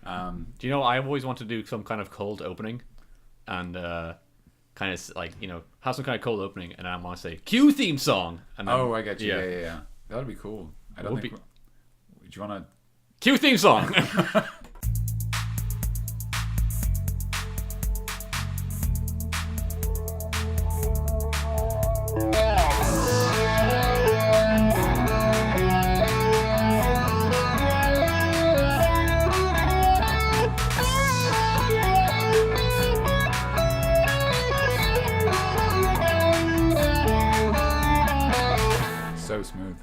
Do you know, I always want to do some kind of cold opening and kind of like, have some kind of cold opening, and I want to say cue theme song. And then, I get you. Yeah. That'd be cool. I don't think. Do you want to cue theme song? So smooth.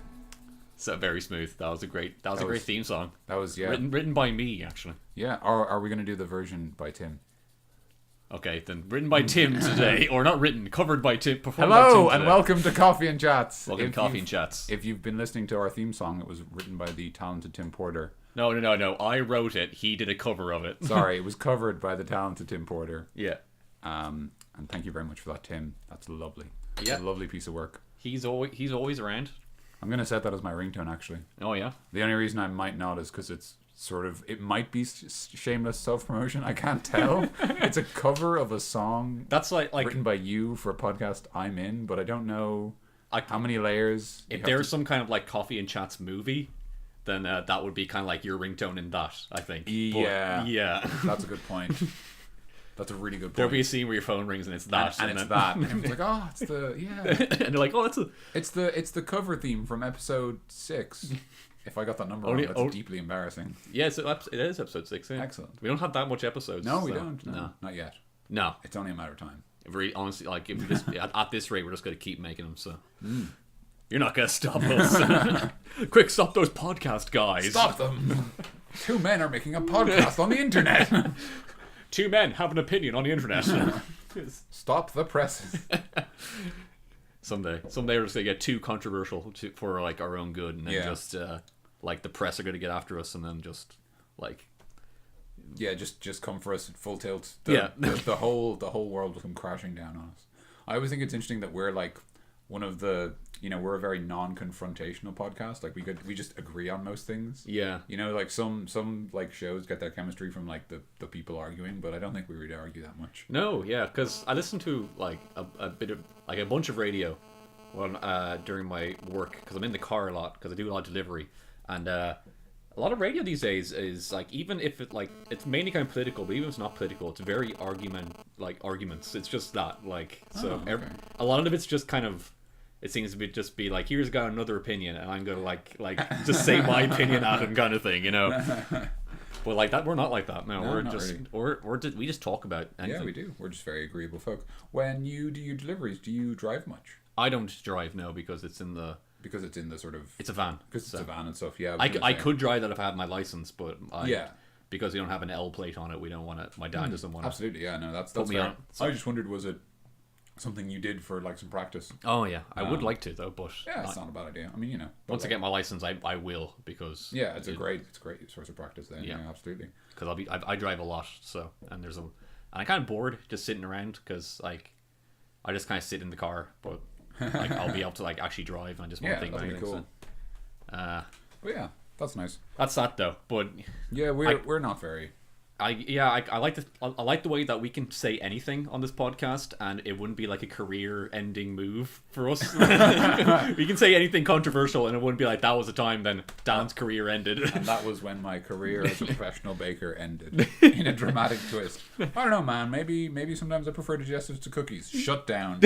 So very smooth. That was a great theme song. That was written by me, actually. Yeah. Or are we going to do the version by Tim? Okay, then written by Tim today, or not written, covered by Tim. Performed by Tim Hello today. and welcome to Coffee and Chats. Welcome to Coffee and Chats. If you've been listening to our theme song, it was written by the talented Tim Porter. No. I wrote it. He did a cover of it. Sorry, it was covered by the talented Tim Porter. Yeah. And thank you very much for that, Tim. That's lovely. Yeah. It's a lovely piece of work. He's always around. I'm going to set that as my ringtone, actually. Oh, yeah? The only reason I might not is because it's it might be shameless self-promotion. I can't tell. It's a cover of a song that's like written by you for a podcast I'm in, but I don't know how many layers. If there's some kind of like Coffee and Chats movie, then that would be kind of like your ringtone in that, I think. Yeah. Yeah. That's a good point. That's a really good point. There'll be a scene where your phone rings and it's that. And it's that. And it's like, oh, it's the, yeah. And they're like, oh, it's the cover theme from episode 6. If I got that number wrong, that's deeply embarrassing. Yeah, it is episode 6. Yeah. Excellent. We don't have that much episodes. No, we don't. No, not yet. No. It's only a matter of time. Very honestly, like if at this rate, we're just going to keep making them. So you're not going to stop us. Quick, stop those podcast guys. Stop them. 2 men are making a podcast on the internet. 2 men have an opinion on the internet. Stop the presses. Someday we're just gonna get too controversial for like our own good, and then just like the press are gonna get after us, and then just like just come for us at full tilt. The whole world will come crashing down on us. I always think it's interesting that we're like one of the we're a very non-confrontational podcast. Like we just agree on most things. Yeah. Like some like shows get their chemistry from like the people arguing, but I don't think we really argue that much. No, yeah, because I listen to like a bit of like a bunch of radio during my work, because I'm in the car a lot because I do a lot of delivery, and a lot of radio these days is like, even if it's mainly kind of political, but even if it's not political, it's very arguments. It's just that a lot of it's just kind of. It seems to be like, here's got another opinion, and I'm gonna like just say my opinion at him, kind of thing, But like that, we're not like that. No, we're just really. We just talk about anything. Yeah, we do. We're just very agreeable folk. When you do your deliveries, do you drive much? I don't drive, no, because it's in the sort of. It's a van. Because it's a van and stuff. Yeah. I could drive that if I had my license, but because we don't have an L plate on it, we don't want it. My dad doesn't want it. Absolutely, yeah. No, that's fair. I just wondered, was it something you did for like some practice? Oh yeah, I would like to though, but it's not a bad idea. I mean, once I get my license, I will, because it's a great source of practice then. Yeah, absolutely. Because I drive a lot, so and I'm kind of bored just sitting around, because like I just kind of sit in the car, but like I'll be able to like actually drive, and I just want to think about things. Cool. But yeah, that's nice. That's that though, but yeah, we're not very. I like the way that we can say anything on this podcast, and it wouldn't be like a career-ending move for us. We can say anything controversial, and it wouldn't be like, that was the time then Dan's career ended. And that was when my career as a professional baker ended, in a dramatic twist. I don't know, man. Maybe sometimes I prefer digestives to cookies. Shut down.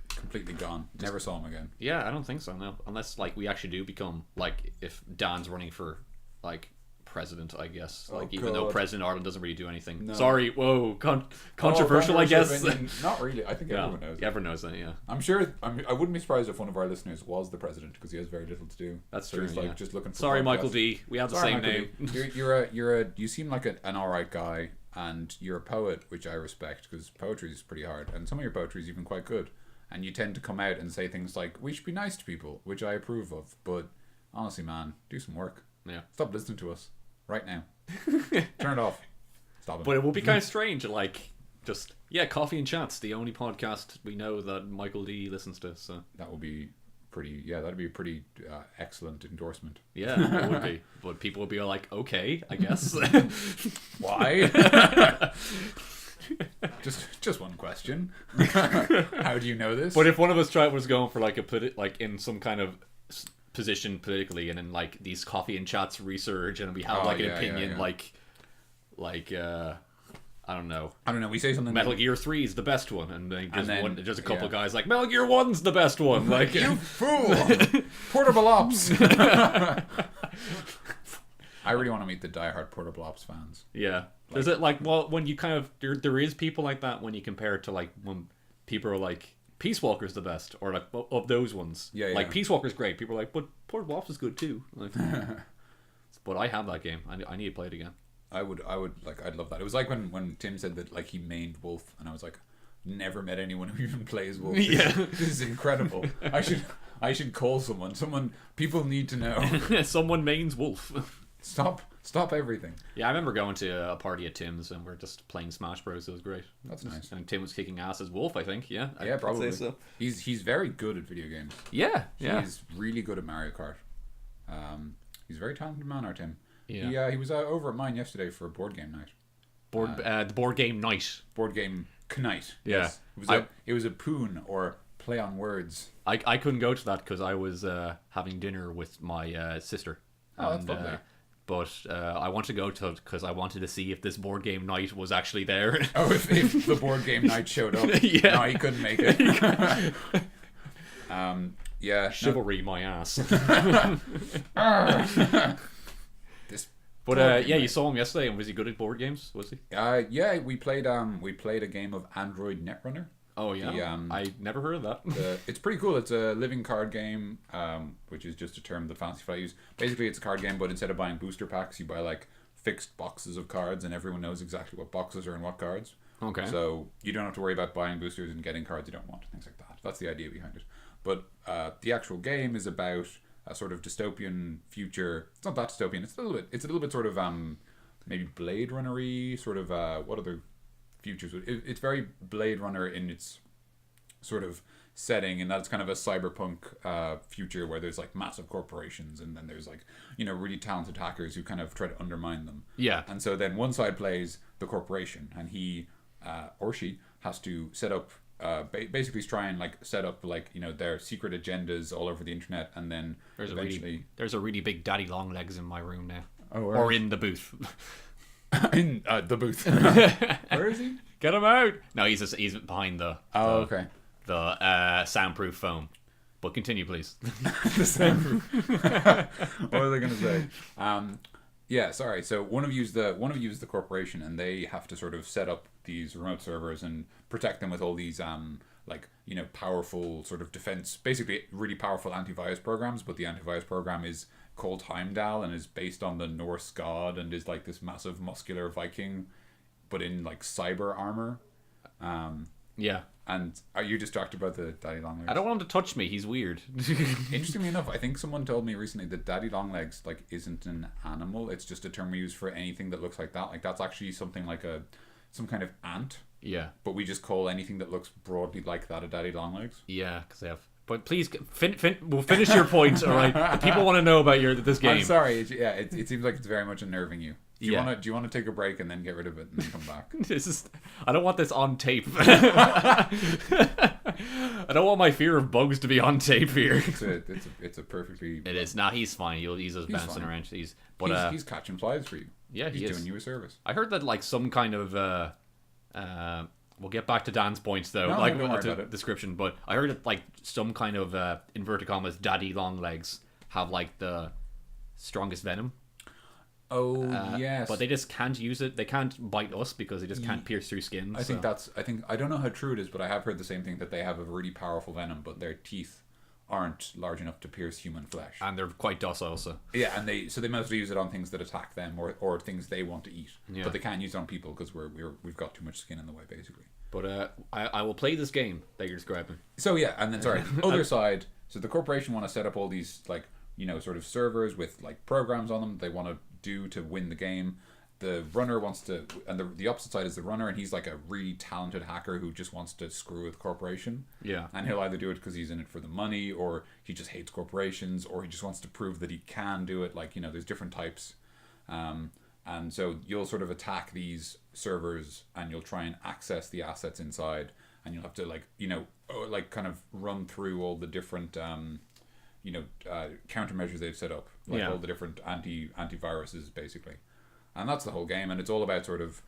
Completely gone. Never saw him again. Yeah, I don't think so. No, unless like we actually do become like, if Dan's running for like president, I guess, even though President Ireland doesn't really do anything. No. Sorry, whoa, controversial, I guess. Not really. I think everyone knows. Everyone knows that. Yeah, I'm sure. I wouldn't be surprised if one of our listeners was the president, because he has very little to do. That's true. He's like just looking for. Sorry, podcasts. Michael D. We have the same name. You seem like an alright guy, and you're a poet, which I respect, because poetry is pretty hard, and some of your poetry is even quite good. And you tend to come out and say things like, "We should be nice to people," which I approve of. But honestly, man, do some work. Yeah. Stop listening to us right now. Turn it off. Stop it. But it will be kind of strange, like, Coffee and Chats, the only podcast we know that Michael D listens to. So that will be that'd be a pretty excellent endorsement. Yeah, it would be. But people would be like, okay, I guess. Why? just one question. How do you know this? But if one of us was going for like in some kind of position politically, and then like these coffee and chats research, and we have an opinion, like I don't know. We say something. Metal Gear 3 is the best one, and then there's a couple of guys like Metal Gear 1's the best one. Like you fool, Portable Ops. I really want to meet the diehard Portable Ops fans. Yeah. Is it like, well, when you kind of there is people like that when you compare it to like when people are like Peace Walker's the best, or like of those ones. Yeah. Like Peace Walker's great. People are like, but Portable Ops is good too. Like, but I have that game. I need to play it again. I'd love that. It was like when Tim said that like he mained Wolf, and I was like, never met anyone who even plays Wolf. This is incredible. I should call someone. People need to know. Someone mains Wolf. Stop everything. Yeah, I remember going to a party at Tim's and we're just playing Smash Bros. It was great. That's nice. And Tim was kicking ass as Wolf, I think. Yeah, yeah, probably. I'd say so. He's very good at video games. Yeah. He's really good at Mario Kart. He's a very talented man, our Tim. Yeah. He was over at mine yesterday for a board game night. The board game night. Board game knight. Yeah. Yes. It was a poon, or play on words. I couldn't go to that because I was having dinner with my sister. Oh, that's lovely. But I want to go to it because I wanted to see if this board game night was actually there. Oh, if the board game night showed up. Yeah. No, he couldn't make it. Yeah. Chivalry, my ass. You saw him yesterday, and was he good at board games? Was he? Yeah, we played a game of Android Netrunner. Oh yeah, I never heard of that. It's pretty cool. It's a living card game, which is just a term that fancy fly use. Basically, it's a card game, but instead of buying booster packs, you buy like fixed boxes of cards, and everyone knows exactly what boxes are in what cards. Okay. So you don't have to worry about buying boosters and getting cards you don't want, things like that. That's the idea behind it. But the actual game is about a sort of dystopian future. It's not that dystopian. It's a little bit sort of maybe Blade Runner-y, sort of what other futures. It's very Blade Runner in its sort of setting, and that's kind of a cyberpunk future where there's like massive corporations, and then there's like, you know, really talented hackers who kind of try to undermine them. Yeah. And so then one side plays the corporation, and he or she has to set up basically try and like set up like, you know, their secret agendas all over the internet, and then there's a really big daddy long legs in my room now. Oh, or in the booth. In the booth. Where is he? Get him out! No, he's behind the soundproof foam. But continue, please. The soundproof. What was I going to say? Yeah, sorry. So one of you's the corporation, and they have to sort of set up these remote servers and protect them with all these like, you know, powerful sort of defense, basically really powerful antivirus programs. But the antivirus program is called Heimdall and is based on the Norse god, and is like this massive muscular Viking, but in like cyber armor. Yeah. And are you distracted by the daddy long legs? I don't want him to touch me. He's weird. Interestingly enough, I think someone told me recently that daddy long legs like isn't an animal. It's just a term we use for anything that looks like that. Like that's actually something like some kind of ant. Yeah. But we just call anything that looks broadly like that a daddy long legs. Yeah, because they have. But please, we'll finish your point. All right. People want to know about this game. I'm sorry. It seems like it's very much unnerving you. Do you Yeah. want to take a break and then get rid of it and then come back? I don't want this on tape. I don't want my fear of bugs to be on tape here. It's a perfectly. It is. Nah, he's fine. He's just bouncing fine. around. He's catching flies for you. Yeah, he's is doing you a service. I heard that like some kind of we'll get back to Dan's points though, No, like don't worry to about it. description. But I heard that like some kind of inverted commas daddy long legs have like the strongest venom. Oh yes, But they just can't use it. They can't bite us because they just can't pierce through skin. I think I don't know how true it is, but I have heard the same thing, that they have a really powerful venom, but their teeth aren't large enough to pierce human flesh. And they're quite docile, so. Yeah, and they mostly use it on things that attack them or things they want to eat. Yeah. But they can't use it on people because we've got too much skin in the way, basically. But I will play this game that you're describing. So yeah, and then sorry, the other side. So the corporation want to set up all these like, you know, sort of servers with like programs on them they want to do to win the game, the runner wants to, and the opposite side is the runner, and he's like a really talented hacker who just wants to screw with the corporation. Yeah. And he'll either do it because he's in it for the money, or he just hates corporations, or he just wants to prove that he can do it. Like, there's different types. And so you'll sort of attack these servers, and you'll try and access the assets inside, and you'll have to kind of run through all the different countermeasures they've set up, like all the different antiviruses basically. And that's the whole game, and it's all about sort of,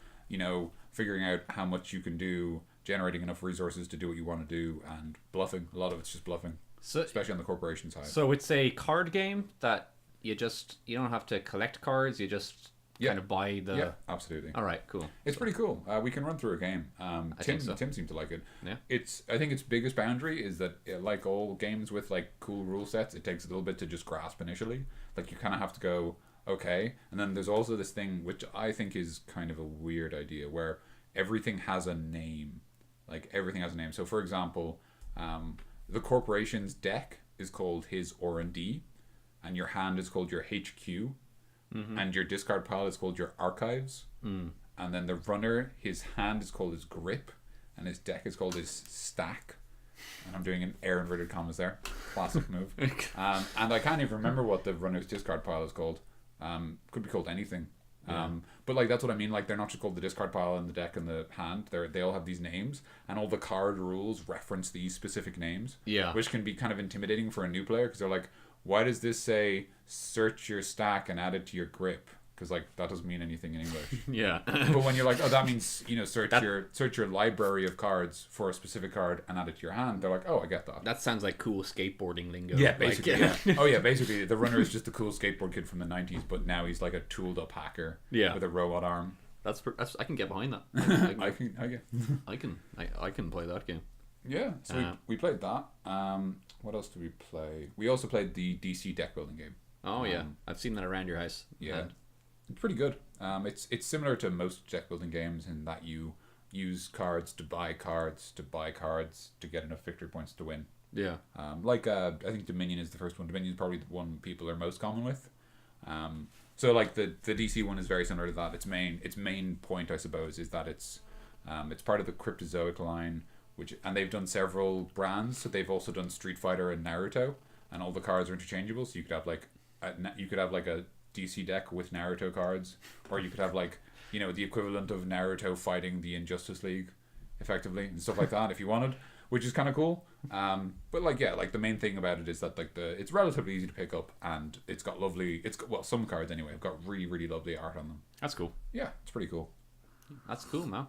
figuring out how much you can do, generating enough resources to do what you want to do, and bluffing. A lot of it's just bluffing, especially on the corporation side. So it's a card game that you don't have to collect cards, you just kind of buy the... Yeah, absolutely. All right, cool. It's pretty cool. We can run through a game. Tim seemed to like it. Yeah. I think its biggest boundary is that, like all games with like cool rule sets, it takes a little bit to just grasp initially. Like, you kind of have to go, okay. And then there's also this thing, which I think is kind of a weird idea, where everything has a name. Like, everything has a name. So, for example, the corporation's deck is called his R&D, and your hand is called your HQ, and your discard pile is called your archives. And then the runner, his hand is called his grip, and his deck is called his stack. And I'm doing an air inverted commas there. Classic move. And I can't even remember what the runner's discard pile is called. Could be called anything. But like, that's what I mean. Like, they're not just called the discard pile and the deck and the hand. They all have these names, and all the card rules reference these specific names. Yeah. Which can be kind of intimidating for a new player, because they're like, why does this say search your stack and add it to your grip? Because like, that doesn't mean anything in English. Yeah. But when you're like, oh, that means, search your library of cards for a specific card and add it to your hand, they're like, oh, I get that. That sounds like cool skateboarding lingo. Yeah, basically. Oh yeah, basically the runner is just a cool skateboard kid from the 90s, but now he's like a tooled up hacker with a robot arm. That's I can get behind that. I can play that game. Yeah, so we played that. What else did we play? We also played the DC deck building game. Oh yeah, I've seen that around your house. Yeah, it's pretty good. It's similar to most deck building games in that you use cards to buy cards to get enough victory points to win. Yeah. I think Dominion is the first one. Dominion is probably the one people are most common with. So like the DC one is very similar to that. Its main point, I suppose, is that it's part of the Cryptozoic line. And they've done several brands, so they've also done Street Fighter and Naruto, and all the cards are interchangeable. So you could have like a DC deck with Naruto cards, or you could have like the equivalent of Naruto fighting the Injustice League, effectively, and stuff like that if you wanted, which is kind of cool. But the main thing about it is that it's relatively easy to pick up, and some cards anyway have got really, really lovely art on them. That's cool. Yeah, it's pretty cool. That's cool, man.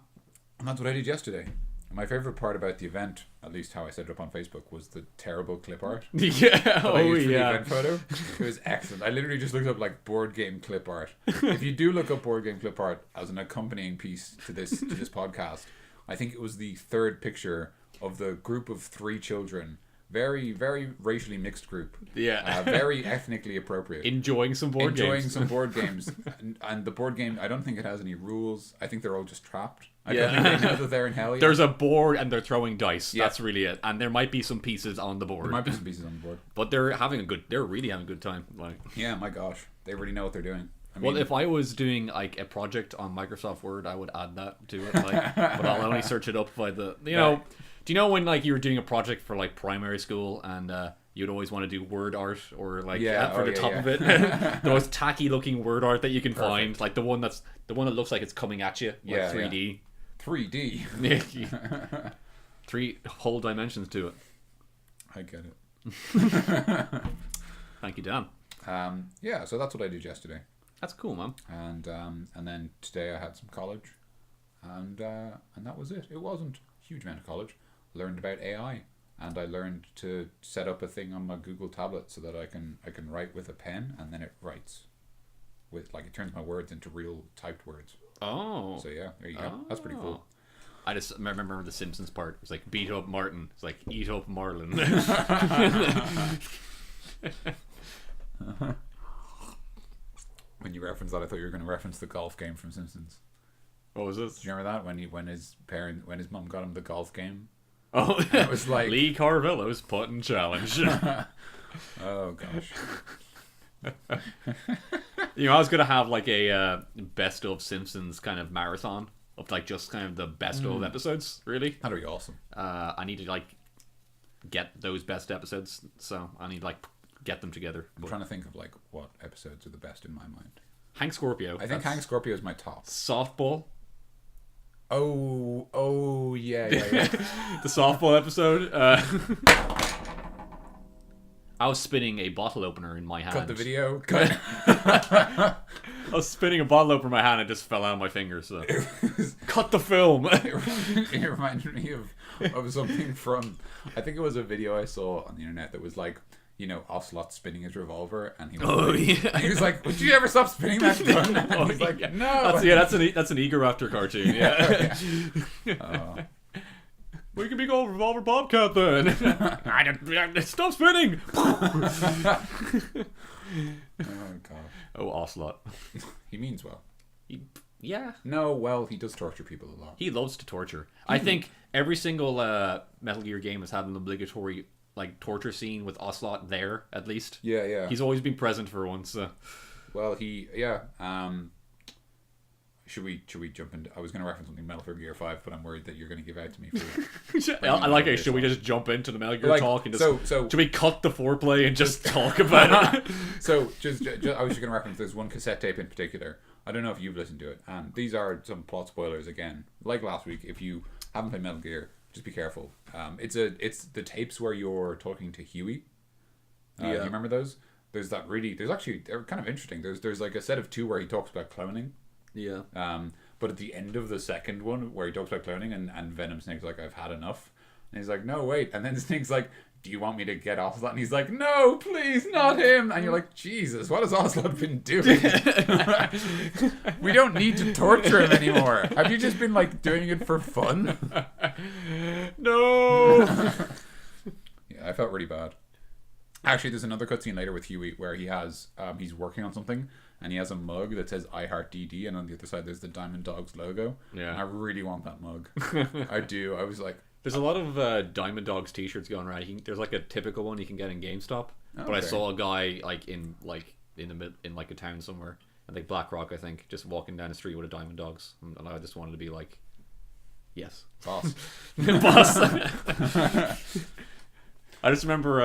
And that's what I did yesterday. My favorite part about the event, at least how I set it up on Facebook, was the terrible clip art. Yeah, I used for the event photo. It was excellent. I literally just looked up like board game clip art. If you do look up board game clip art as an accompanying piece to this podcast, I think it was the third picture of the group of 3 children. Very, very racially mixed group. Yeah. Very ethnically appropriate. Enjoying some board games. And the board game, I don't think it has any rules. I think they're all just trapped. I don't think they know that they're in hell yet. There's a board and they're throwing dice. Yeah. That's really it. And there might be some pieces on the board. But they're really having a good time. Like, yeah, my gosh. They really know what they're doing. Well, if I was doing like a project on Microsoft Word, I would add that to it. Like, but I'll only search it up by the Do you know when like you were doing a project for like primary school and you'd always want to do word art or like for the top of it, the most tacky looking word art that you can find, like the one that looks like it's coming at you, like 3D. Yeah. 3D. 3 whole dimensions to it. I get it. Thank you, Dan. So that's what I did yesterday. That's cool, man. And then today I had some college, and that was it. It wasn't a huge amount of college. Learned about AI, and I learned to set up a thing on my Google tablet so that I can write with a pen, and then it writes with it turns my words into real typed words. Oh. So yeah, there you go. That's pretty cool. I just remember the Simpsons part. It's like beat up Martin. It's like eat up Marlin. When you reference that, I thought you were going to reference the golf game from Simpsons. What was this? Do you remember that when his mom got him the golf game? Oh, it was like Lee Carvillo's putting challenge. Oh gosh. You know, I was gonna have like a best of Simpsons kind of marathon of like just kind of the best of episodes. Really, That'd be awesome. I need to like get those best episodes, so I need to like get them together. I'm trying to think of like what episodes are the best in my mind. Hank Scorpio. I think Hank Scorpio is my top. Softball. Oh, yeah. The softball episode. I was spinning a bottle opener in my hand. Cut the video. Cut. I was spinning a bottle opener in my hand and it just fell out of my fingers. So. Cut the film. It reminded me of something from, I think it was a video I saw on the internet that was like, you know, Ocelot spinning his revolver, and he was like, would you ever stop spinning that gun? And he's like, no. That's an Eager Raptor cartoon. Yeah. We can be called Revolver Bobcat then. Stop spinning. Oh god. Oh, Ocelot. He means well. Yeah. No, well, he does torture people a lot. He loves to torture. I think every single Metal Gear game has had an obligatory like torture scene with Ocelot there, at least. Yeah. He's always been present for once. So. Well, should we jump into? I was going to reference something Metal Gear 5, but I'm worried that you're going to give out to me for. I like it. Should we just jump into the Metal Gear talk and just? So should we cut the foreplay and just talk about it? So just I was just going to reference. There's one cassette tape in particular. I don't know if you've listened to it. These are some plot spoilers again. Like last week, if you haven't played Metal Gear, just be careful. It's the tapes where you're talking to Huey. You remember those? There's actually they're kind of interesting. There's like a set of 2 where he talks about cloning. Yeah. But at the end of the second one where he talks about cloning and Venom Snake's like, I've had enough. And he's like, no, wait. And then Snake's like, do you want me to get Ocelot? And he's like, no, please, not him. And you're like, Jesus, what has Ocelot been doing? We don't need to torture him anymore. Have you just been like doing it for fun? No. Yeah, I felt really bad. Actually, there's another cutscene later with Huey where he has he's working on something and he has a mug that says I Heart DD, and on the other side there's the Diamond Dogs logo. Yeah. And I really want that mug. I do. I was like, there's a lot of Diamond Dogs t-shirts going around. There's like a typical one you can get in GameStop, but I saw a guy in like a town somewhere, I think Black Rock, I think, just walking down the street with a Diamond Dogs, and I just wanted to be like, yes, boss. Boss. I just remember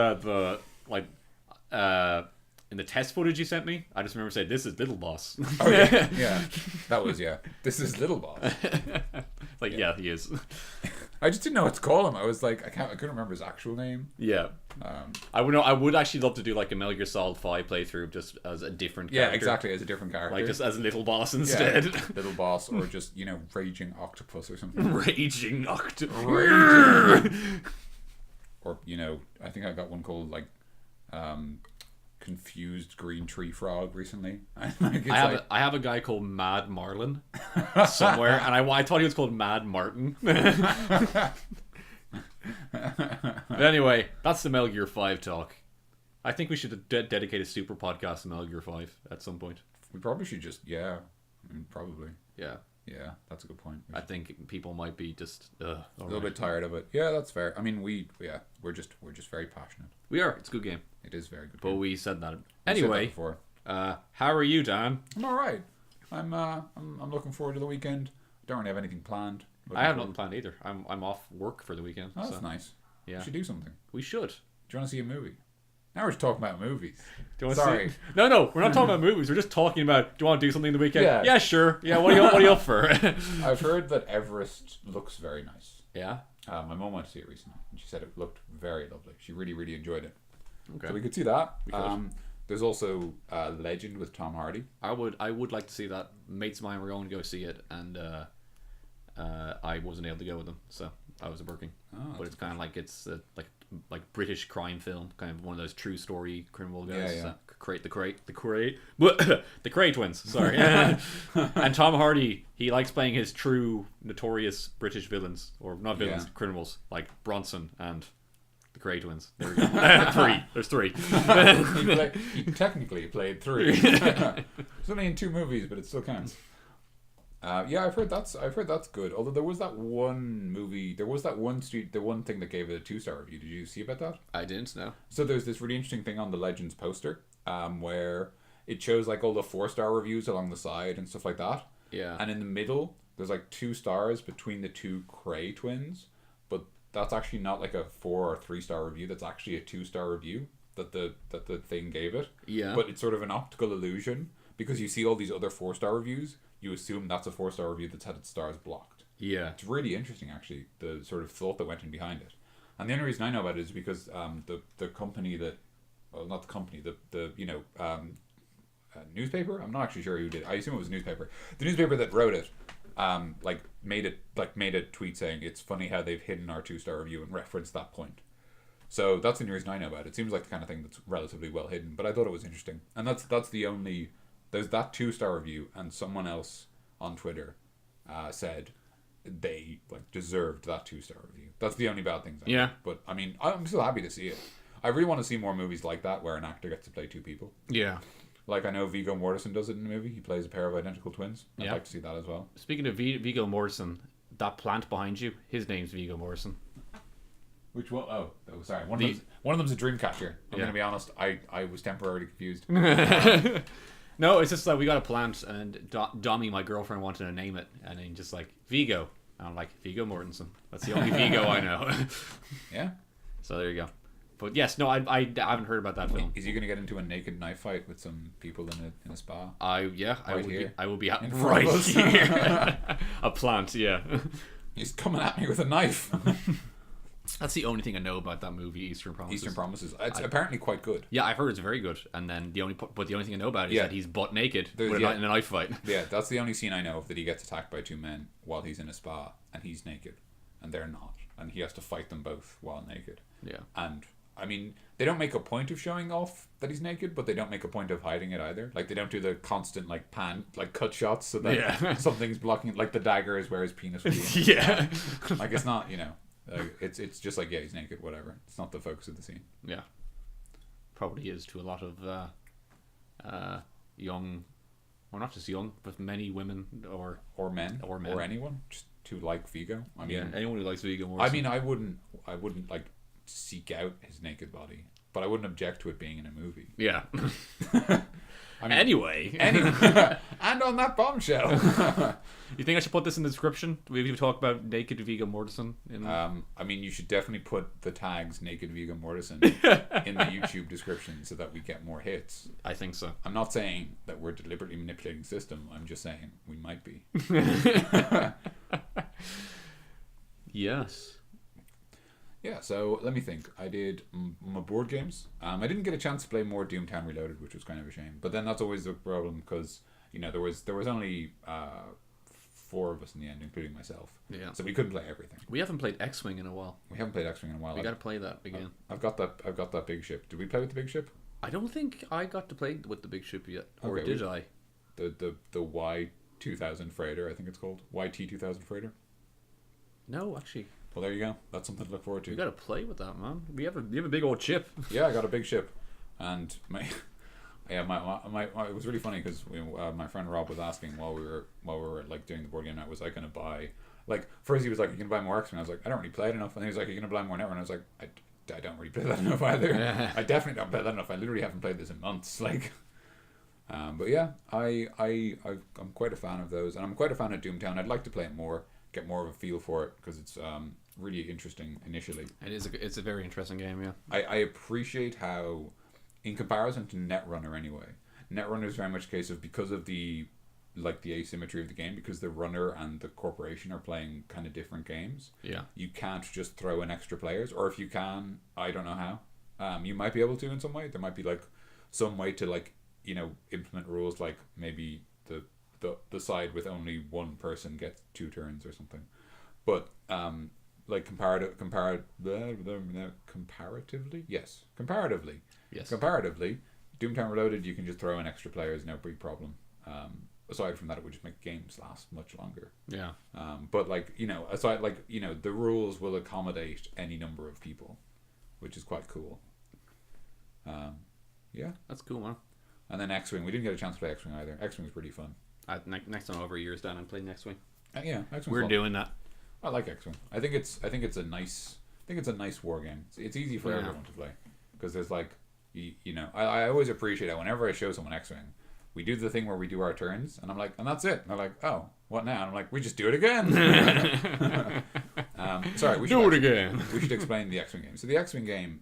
in the test footage you sent me, I just remember saying, this is Little Boss. Okay. Yeah. That was, this is Little Boss. Like, yeah, he is. I just didn't know what to call him. I was like, I couldn't remember his actual name. Yeah. I would actually love to do like a Metal Gear Solid 5 playthrough just as a different character. Yeah, exactly, as a different character. Like just as Little Boss instead. Yeah, Little Boss, or just, Raging Octopus or something. Raging Octopus. Or, I think I got one called like Confused Green Tree Frog recently. I have a guy called Mad Marlin somewhere, and I thought he was called Mad Martin. But anyway, that's the Metal Gear 5 talk. I think we should dedicate a super podcast to Metal Gear 5 at some point. We probably should just, probably. Yeah. Yeah, that's a good point. I think people might be just a little bit tired of it. Yeah, that's fair. I mean, we're just very passionate. We are. It's a good game. It is very good. But we said that anyway. Said that how are you, Dan? I'm all right. I'm looking forward to the weekend. Don't really have anything planned. I have nothing planned either. I'm off work for the weekend. Oh, that's nice. Yeah, we should do something. We should. Do you want to see a movie? Now we're just talking about movies. Sorry. No, we're not talking about movies. We're just talking about, do you want to do something the weekend? Yeah, sure. Yeah, what are you up for? I've heard that Everest looks very nice. Yeah? My mom went to see it recently, and she said it looked very lovely. She really, really enjoyed it. Okay. So we could see that. We could. There's also Legend with Tom Hardy. I would like to see that. Mates of mine were going to go see it, and I wasn't able to go with them, so I was working. Oh, but it's kind of like like British crime film, kind of one of those true story criminal guys. Yeah. The Cray twins. Sorry. And Tom Hardy, he likes playing his true notorious British villains, or not villains, criminals, like Bronson and the Cray twins. There we go. There's three. He technically played 3. It's only in 2 movies, but it still counts. I've heard that's good. Although there was that one movie, the one thing that gave it a 2-star review. Did you see about that? I didn't know. So there's this really interesting thing on the Legends poster, where it shows like all the 4-star reviews along the side and stuff like that. Yeah. And in the middle, there's like 2 stars between the 2 Cray twins, but that's actually not like a 4 or 3-star review. That's actually a 2-star review that the thing gave it. Yeah. But it's sort of an optical illusion because you see all these other 4-star reviews. You assume that's a 4-star review that's had its stars blocked. Yeah. It's really interesting, actually, the sort of thought that went in behind it. And the only reason I know about it is because the company that, well, not the company, the newspaper. I'm not actually sure who did. I assume it was a newspaper. The newspaper that wrote it, made a tweet saying it's funny how they've hidden our 2-star review and referenced that point. So that's the only reason I know about it. It seems like the kind of thing that's relatively well hidden, but I thought it was interesting. And that's the only. There's that 2-star review, and someone else on Twitter said they deserved that 2-star review. That's the only bad thing. Yeah. But I mean, I'm still happy to see it. I really want to see more movies like that where an actor gets to play 2 people. Yeah. Like I know Viggo Mortensen does it in the movie. He plays a pair of identical twins. I'd like to see that as well. Speaking of Viggo Mortensen, that plant behind you, his name's Viggo Mortensen. Which one? Oh, sorry. One of them's a dream catcher. I'm going to be honest. I was temporarily confused. No, it's just like we got a plant, and Domi, my girlfriend, wanted to name it, and then just like Viggo. And I'm like, Viggo Mortensen. That's the only Viggo I know. Yeah. So there you go. But yes, no, I haven't heard about that film. Is he going to get into a naked knife fight with some people in a spa? I will be in right front of us. here. A plant, yeah. He's coming at me with a knife. That's the only thing I know about that movie, Eastern Promises. Eastern Promises. It's apparently quite good. Yeah, I've heard it's very good. And then the only thing I know about it is that he's butt naked in a knife fight. Yeah, that's the only scene I know of that he gets attacked by 2 men while he's in a spa and he's naked and they're not, and he has to fight them both while naked. Yeah. And I mean, they don't make a point of showing off that he's naked, but they don't make a point of hiding it either. Like they don't do the constant pan cut shots so that something's blocking it. Like the dagger is where his penis would be. Yeah. Like it's not, it's just like, yeah, he's naked, whatever. It's not the focus of the scene. Yeah. Probably is to a lot of young, or not just young, but many women or men or anyone just to like Viggo. I mean, anyone who likes Viggo Mortensen. I mean, I wouldn't like seek out his naked body, but I wouldn't object to it being in a movie. Yeah. I mean, anyway. And on that bombshell. You think I should put this in the description? Do we talk about naked Viggo Mortensen? I mean, you should definitely put the tags naked Viggo Mortensen in the YouTube description so that we get more hits. I think so. I'm not saying that we're deliberately manipulating the system. I'm just saying we might be. Yes. Yeah, so let me think. I did my board games. I didn't get a chance to play more Doomtown Reloaded, which was kind of a shame. But then that's always the problem because there was only 4 of us in the end, including myself. Yeah. So we couldn't play everything. We haven't played XWing in a while. We haven't played XWing in a while. We got to play that again. I've got that big ship. Did we play with the big ship? I don't think I got to play with the big ship yet, or did I? The Y2000 freighter, I think it's called YT2000 freighter. No, actually. Well, there you go. That's something to look forward to. We got to play with that, man. We have a big old ship. Yeah, I got a big ship, and my it was really funny because my friend Rob was asking while we were like doing the board game night, was I gonna buy, like, first he was like, you gonna buy more X-Men? I was like, I don't really play it enough, and he was like, you're gonna buy more Network, and I was like, I don't really play that enough either. I definitely don't play that enough. I literally haven't played this in months, like. But yeah, I'm quite a fan of those, and I'm quite a fan of Doomtown. I'd like to play it more, get more of a feel for it, because it's really interesting initially. It's a very interesting game, yeah. I appreciate how, in comparison to Netrunner anyway, Netrunner is very much a case of, because of the asymmetry of the game, because the runner and the corporation are playing kind of different games. Yeah. You can't just throw in extra players, or if you can, I don't know how. You might be able to in some way. There might be like some way to implement rules, like maybe the side with only one person gets 2 turns or something. But comparatively, Doomtown Reloaded, you can just throw in extra players, no big problem. Aside from that, it would just make games last much longer. Yeah. But the rules will accommodate any number of people, which is quite cool. Yeah. That's cool, man. And then XWing, we didn't get a chance to play XWing either. XWing's pretty fun. Next time over years down and play XWing. Yeah, XWing's We're fun. doing that. I like XWing. I think it's a nice war game. It's easy for everyone to play, because there's I always appreciate it whenever I show someone XWing. we do the thing where we do our turns, and I'm like, and that's it. And they're like, oh, what now? And I'm like, we just do it again. Sorry, we should Do it again. We should explain the X-Wing game. So the X-Wing game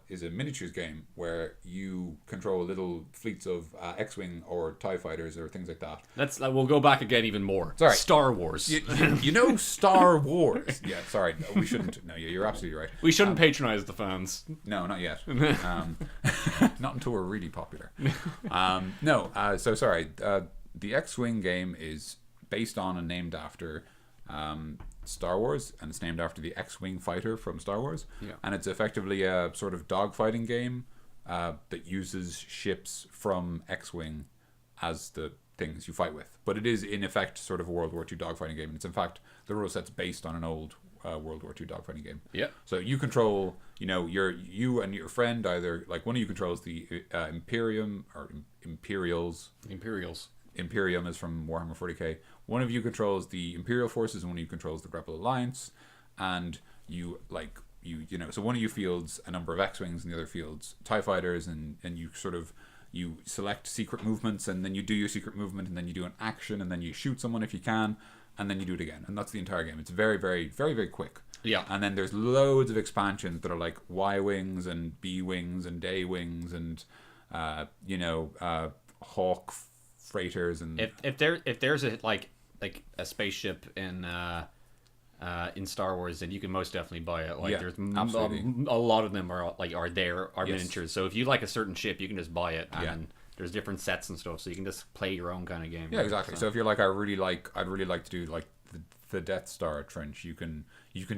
is a miniatures game where you control little fleets of X-Wing or TIE fighters or things like that. We'll go back again even more. Sorry. Star Wars. You know Star Wars. Yeah, sorry. No, we shouldn't. No, you're absolutely right. We shouldn't patronize the fans. No, not yet. Not until we're really popular. So sorry. The X-Wing game is based on and named after Star Wars, and it's named after the X-Wing fighter from Star Wars. Yeah. And it's effectively a sort of dogfighting game that uses ships from X-Wing as the things you fight with. But it is, in effect, sort of a World War II dogfighting game. And it's, in fact, the rule set's based on an old World War II dogfighting game. Yeah. So you control, you and your friend, either, like, one of you controls the Imperium or Imperials. Imperium is from Warhammer 40k. One of you controls the Imperial forces, and one of you controls the Rebel Alliance. And so one of you fields a number of X-Wings, and the other fields TIE fighters, and you select secret movements, and then you do your secret movement, and then you do an action, and then you shoot someone if you can, and then you do it again. And that's the entire game. It's very, very, very, very quick. Yeah. And then there's loads of expansions that are like Y-Wings and B-Wings and Day-Wings and, Hawk freighters. And if there's a spaceship in Star Wars, then you can most definitely buy it. Like, there's a lot of them are miniatures. So if you like a certain ship, you can just buy it, and there's different sets and stuff, so you can just play your own kind of game. Yeah, exactly. So if you're like, I'd really like to do like the Death Star trench, you can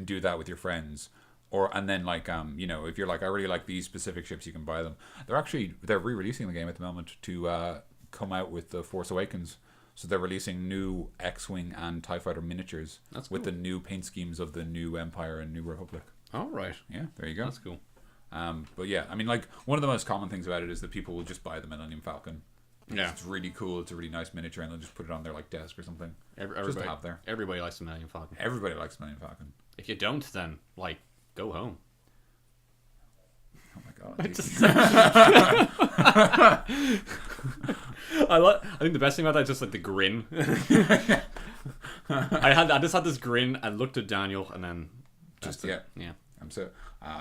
do that with your friends. And then if you're like, I really like these specific ships, you can buy them. They're re-releasing the game at the moment to come out with the Force Awakens. So they're releasing new X-Wing and TIE Fighter miniatures with the new paint schemes of the new Empire and New Republic. All right. Yeah, there you go. That's cool. But yeah, I mean, like, one of the most common things about it is that people will just buy the Millennium Falcon. Yeah. It's really cool. It's a really nice miniature, and they'll just put it on their like desk or something. Just to have there. Everybody likes the Millennium Falcon. Everybody likes the Millennium Falcon. If you don't, then go home. Oh my god. I think the best thing about that is just like the grin. I just had this grin and looked at Daniel, and then yeah. I'm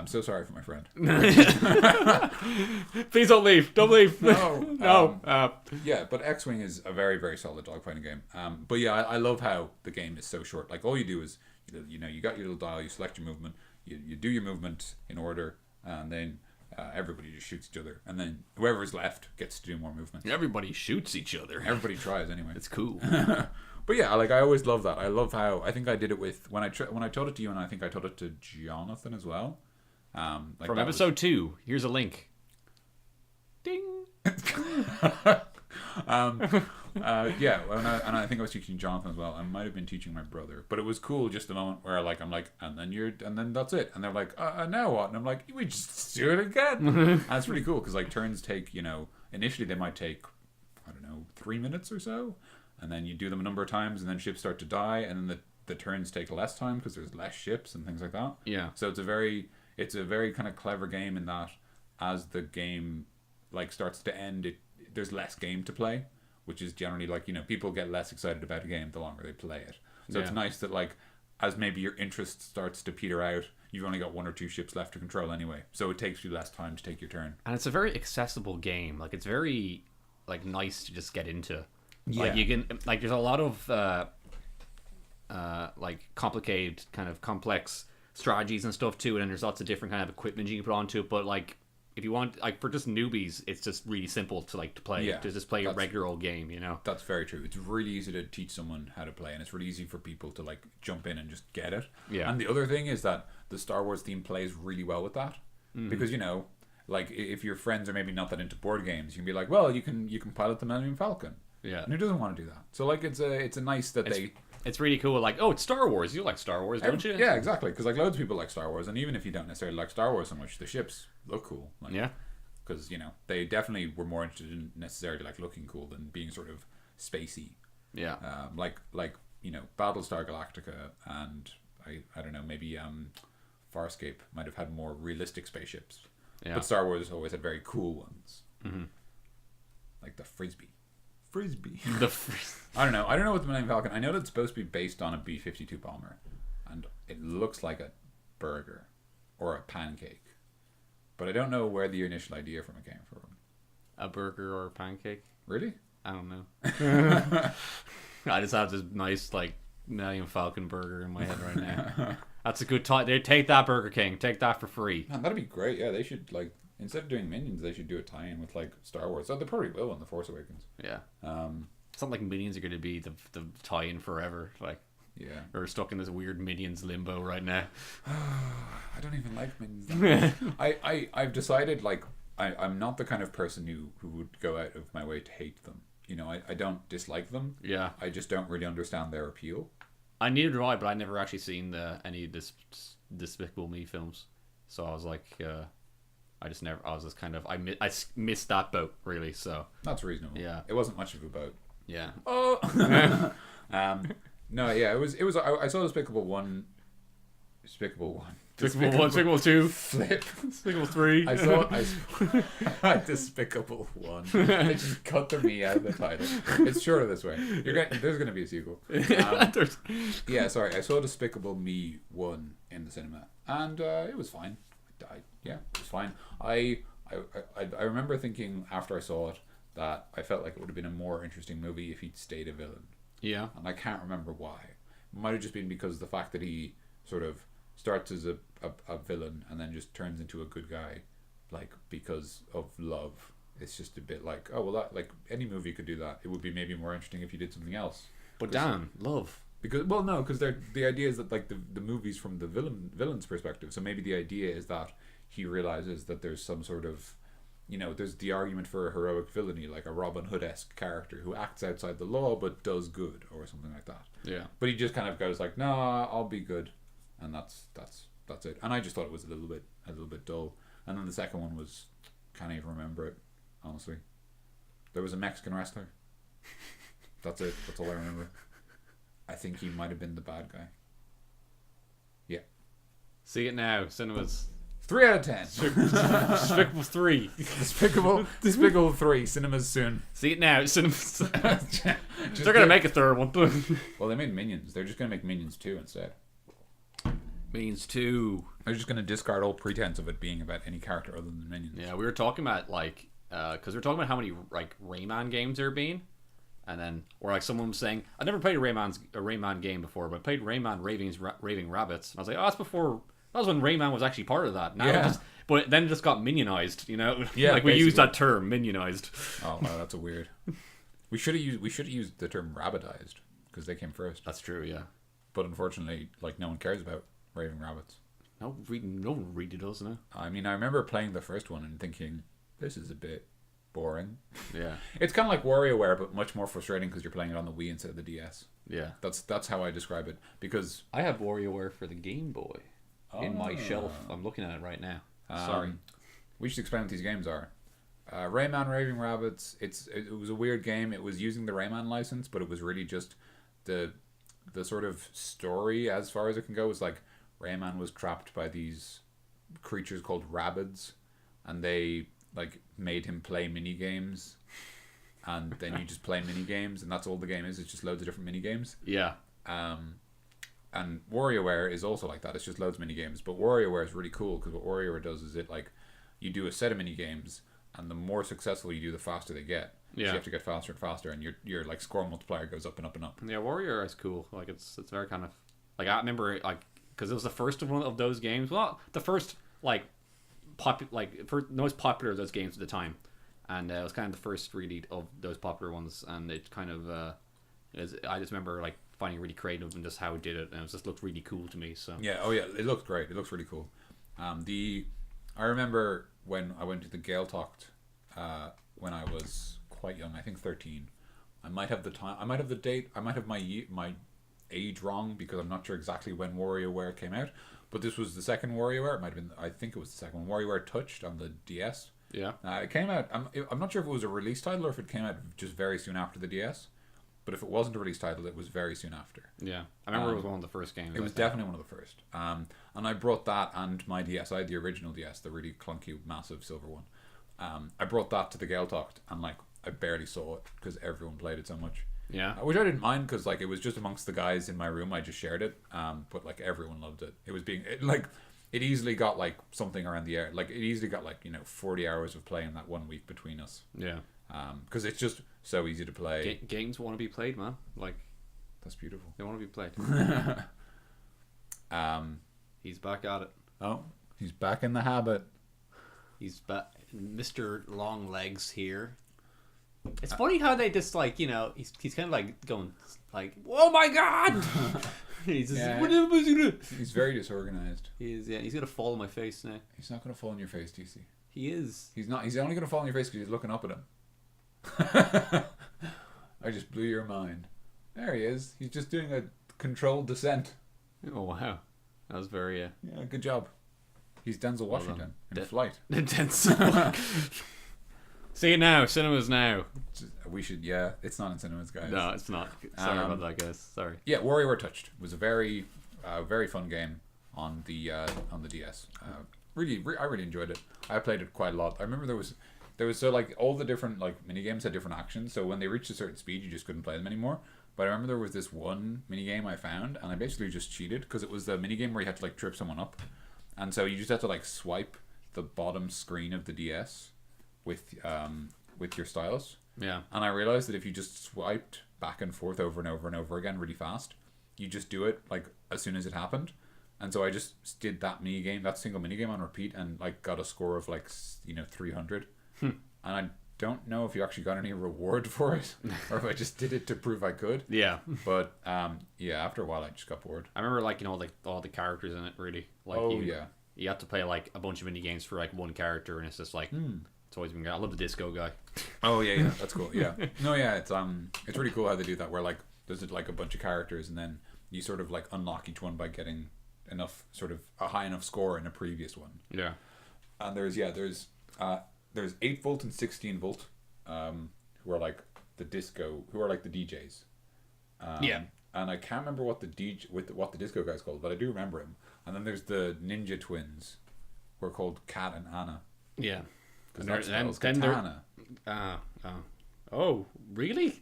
so sorry for my friend. Please don't leave. Don't leave. No. Yeah, but X-Wing is a very, very solid dogfighting game. But yeah, I love how the game is so short. Like, all you do is, you got your little dial, you select your movement, you do your movement in order, and then everybody just shoots each other, and then whoever's left gets to do more movement. Everybody shoots each other. Everybody tries anyway. It's cool. But yeah, I always love that. I love how, I think I did it with, when I taught it to you, and I think I taught it to Jonathan as well. From episode 2, here's a link. Ding. Yeah, and I think I was teaching Jonathan as well. I might have been teaching my brother, but it was cool. Just the moment where I'm like, and then that's it. And they're like, now what? And I'm like, we just do it again. And it's really cool because like turns take, initially they might take, 3 minutes or so, and then you do them a number of times, and then ships start to die, and then the turns take less time because there's less ships and things like that. Yeah. So it's a very kind of clever game in that as the game like starts to end, there's less game to play, which is generally like, people get less excited about a game the longer they play it. So It's nice that like as maybe your interest starts to peter out, you've only got 1 or 2 ships left to control anyway, so it takes you less time to take your turn. And it's a very accessible game. Like, it's very like nice to just get into. Yeah. Like, you can there's a lot of like complicated kind of complex strategies and stuff too, and then there's lots of different kind of equipment you can put onto it, but like if you want, like, for just newbies, it's just really simple to play. Yeah, to just play a regular old game, That's very true. It's really easy to teach someone how to play, and it's really easy for people to like jump in and just get it. Yeah. And the other thing is that the Star Wars theme plays really well with that, because like if your friends are maybe not that into board games, you can be like, well, you can pilot the Millennium Falcon. Yeah. And who doesn't want to do that? So like it's a nice that It's really cool. Like, oh, it's Star Wars. You like Star Wars, don't you? Yeah, exactly. Because like loads of people like Star Wars, and even if you don't necessarily like Star Wars so much, the ships look cool. Like, yeah. Because they definitely were more interested in necessarily like looking cool than being sort of spacey. Yeah. Like Battlestar Galactica, and I don't know, maybe Farscape might have had more realistic spaceships. Yeah. But Star Wars always had very cool ones. Mm-hmm. Like the Frisbee. frisbee. The I don't know. I don't know what the Millennium Falcon. I know that it's supposed to be based on a B-52 bomber, and it looks like a burger or a pancake, but I don't know where the initial idea from it came from. a burger or a pancake. Really? I don't know. I just have this nice like Millennium Falcon burger in my head right now. That's a good time. Take that, Burger King. Take that for free. Man, that'd be great. Yeah, they should like instead of doing Minions, they should do a tie-in with like Star Wars. So they probably will in The Force Awakens. Yeah. It's not like Minions are going to be the tie-in forever. Like, yeah, we're stuck in this weird Minions limbo right now. I don't even like Minions. I've decided like I'm not the kind of person who would go out of my way to hate them. You know, I don't dislike them. Yeah. I just don't really understand their appeal. I needed to, but I never actually seen any Despicable Me films. So I was like, I was just kind of, I missed that boat, really, so. That's reasonable. Yeah. It wasn't much of a boat. Yeah. Oh! No, yeah, it was, I saw Despicable 1. Despicable 2. Flip. Despicable 3. I saw Despicable 1. They just cut the me out of the title. It's shorter this way. There's going to be a sequel. Yeah, sorry. I saw Despicable Me 1 in the cinema, and it was fine. Yeah, it was fine. I remember thinking after I saw it that I felt like it would have been a more interesting movie if he'd stayed a villain. Yeah. And I can't remember why. It might have just been because the fact that he sort of starts as a villain and then just turns into a good guy, like because of love. It's just a bit like, oh well, that like any movie could do that. It would be maybe more interesting if you did something else. But Dan, love. Because because the idea is that like the movie's from the villain's perspective. So maybe the idea is that he realizes that there's some sort of, you know, there's the argument for a heroic villainy, like a Robin Hood-esque character who acts outside the law but does good or something like that. Yeah. But he just kind of goes like, nah, I'll be good, and that's it. And I just thought it was a little bit dull. And then the second one was, can't even remember it, honestly. There was a Mexican wrestler. That's it. That's all I remember. I think he might have been the bad guy. Yeah. See it now, cinemas. 3 out of 10. Despicable 3. Despicable 3. Cinemas soon. See it now, cinemas. They're gonna make a third one. Well, they made Minions. They're just gonna make Minions 2 instead. Minions 2. They're just gonna discard all pretense of it being about any character other than Minions. Yeah, we were talking about like, because we were talking about how many like Rayman games there have been, and then or like someone was saying, I never played a Rayman game before, but I played Rayman Raving Rabbids. And I was like, oh, that's before. That was when Rayman was actually part of that. Now yeah. But then it just got minionized, you know? Yeah, like we used that term, minionized. Oh, wow, that's a weird. We should have used the term rabbitized because they came first. That's true, yeah. But unfortunately, like no one cares about raving rabbits. No one really does, no. I mean, I remember playing the first one and thinking, this is a bit boring. Yeah. It's kind of like WarioWare, but much more frustrating because you're playing it on the Wii instead of the DS. Yeah. That's how I describe it. Because I have WarioWare for the Game Boy. In my shelf. I'm looking at it right now. Sorry. We should explain what these games are. Rayman Raving Rabbids, it was a weird game. It was using the Rayman license, but it was really just the sort of story, as far as it can go, was like Rayman was trapped by these creatures called Rabbids, and they like made him play mini games, and then you just play mini games, and that's all the game is. It's just loads of different mini games. Yeah. And WarioWare is also like that. It's just loads of mini games. But WarioWare is really cool because what WarioWare does is it like you do a set of mini games, and the more successful you do, the faster they get. Yeah. So you have to get faster and faster, and your like score multiplier goes up and up and up. Yeah, WarioWare is cool. Like it's very kind of like I remember like because it was the first one of those games. Well, the first like most popular of those games at the time, and it was kind of the first really of those popular ones. And it kind of I just remember like finding it really creative and just how it did it, and it just looked really cool to me. So yeah, it looked great. It looks really cool. I remember when I went to the Gaeltacht when I was quite young. I think 13. I might have the time. I might have the date. I might have my age wrong because I'm not sure exactly when WarioWare came out. But this was the second WarioWare. It might have been. I think it was the second one. WarioWare Touched on the DS. Yeah. It came out. I'm not sure if it was a release title or if it came out just very soon after the DS. But if it wasn't a release title, it was very soon after. Yeah, I remember it was one of the first games. It was definitely one of the first. And I brought that and my DS. I had the original DS, the really clunky, massive silver one. I brought that to the Gaeltacht, and like I barely saw it because everyone played it so much. Yeah. Which I didn't mind because like it was just amongst the guys in my room. I just shared it. But like everyone loved it. It was it easily got like something around the air. Like it easily got like 40 hours of play in that 1 week between us. Yeah. Because it's just so easy to play. Games want to be played, man. Like that's beautiful. they want to be played. He's back at it. Oh, he's back in the habit. He's back. Mr. Long Legs here. It's funny how they just like he's kind of like going like, oh my god. He's just, he's very disorganized. He is. Yeah, he's gonna fall on my face now. He's not gonna fall on your face, DC. He is. He's not. He's only gonna fall on your face because he's looking up at him. I just blew your mind. There he is. He's just doing a controlled descent. Oh wow, that was very yeah. Good job. He's Denzel Washington in Flight. Denzel. See it now. Cinemas now. We should. Yeah, it's not in cinemas, guys. No, it's not. Sorry about that, guys. Sorry. Yeah, Warrior Touched was a very, very fun game on the DS. I really enjoyed it. I played it quite a lot. I remember there was so like all the different like mini games had different actions. So when they reached a certain speed, you just couldn't play them anymore. But I remember there was this one mini game I found, and I basically just cheated because it was the mini game where you had to like trip someone up, and so you just had to like swipe the bottom screen of the DS with your stylus. Yeah. And I realized that if you just swiped back and forth over and over and over again really fast, you just do it like as soon as it happened. And so I just did that single mini game on repeat, and like got a score of like 300. And I don't know if you actually got any reward for it, or if I just did it to prove I could. Yeah. But yeah, after a while I just got bored. I remember like like all the characters in it really. Like you have to play like a bunch of mini games for like one character, and it's just like it's always been good. I love the disco guy. Oh yeah, that's cool. Yeah. No, yeah, it's really cool how they do that, where like there's like a bunch of characters, and then you sort of like unlock each one by getting enough sort of a high enough score in a previous one. Yeah. And there's 8-volt and 16-volt, who are like the DJs. Yeah. And I can't remember what the disco guy's called, but I do remember him. And then there's the Ninja Twins, who are called Kat and Anna. Yeah. Because that spells katana. Oh, really?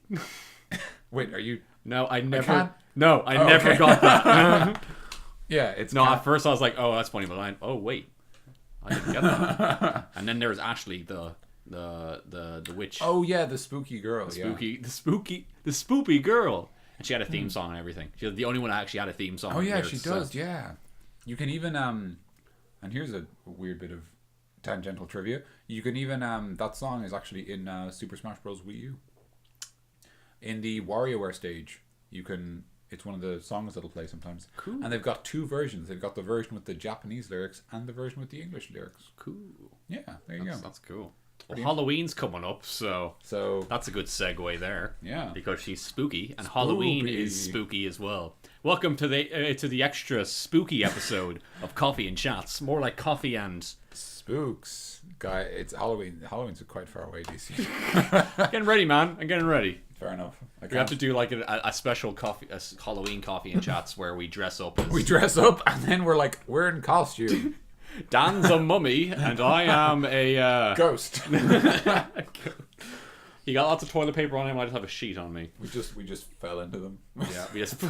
Wait, are you? No, I never. I never got that. Yeah, it's at first I was like, oh, that's funny, but wait, I didn't get that. And then there was Ashley, the witch. Oh yeah, the spooky girl. The spoopy girl, and she had a theme song and everything. She was the only one that actually had a theme song. Oh yeah, she does. Yeah, you can even and here's a weird bit of tangential trivia. You can even that song is actually in Super Smash Bros. Wii U. In the WarioWare stage, you can. It's one of the songs that'll play sometimes. Cool. And they've got two versions. They've got the version with the Japanese lyrics and the version with the English lyrics. Cool. Yeah, there you go. That's cool. Well, Halloween's coming up, so that's a good segue there. Yeah. Because she's spooky, and Halloween is spooky as well. Welcome to the extra spooky episode of Coffee and Chats. More like coffee and spooks. Guy, it's Halloween. Halloween's quite far away, DC. Getting ready, man. I'm getting ready. Fair enough. We have to do like a special Halloween coffee and chats where we dress up. We dress up, and then we're in costume. Dan's a mummy, and I am a ghost. He got lots of toilet paper on him. I just have a sheet on me. We just fell into them. Yeah, we just. I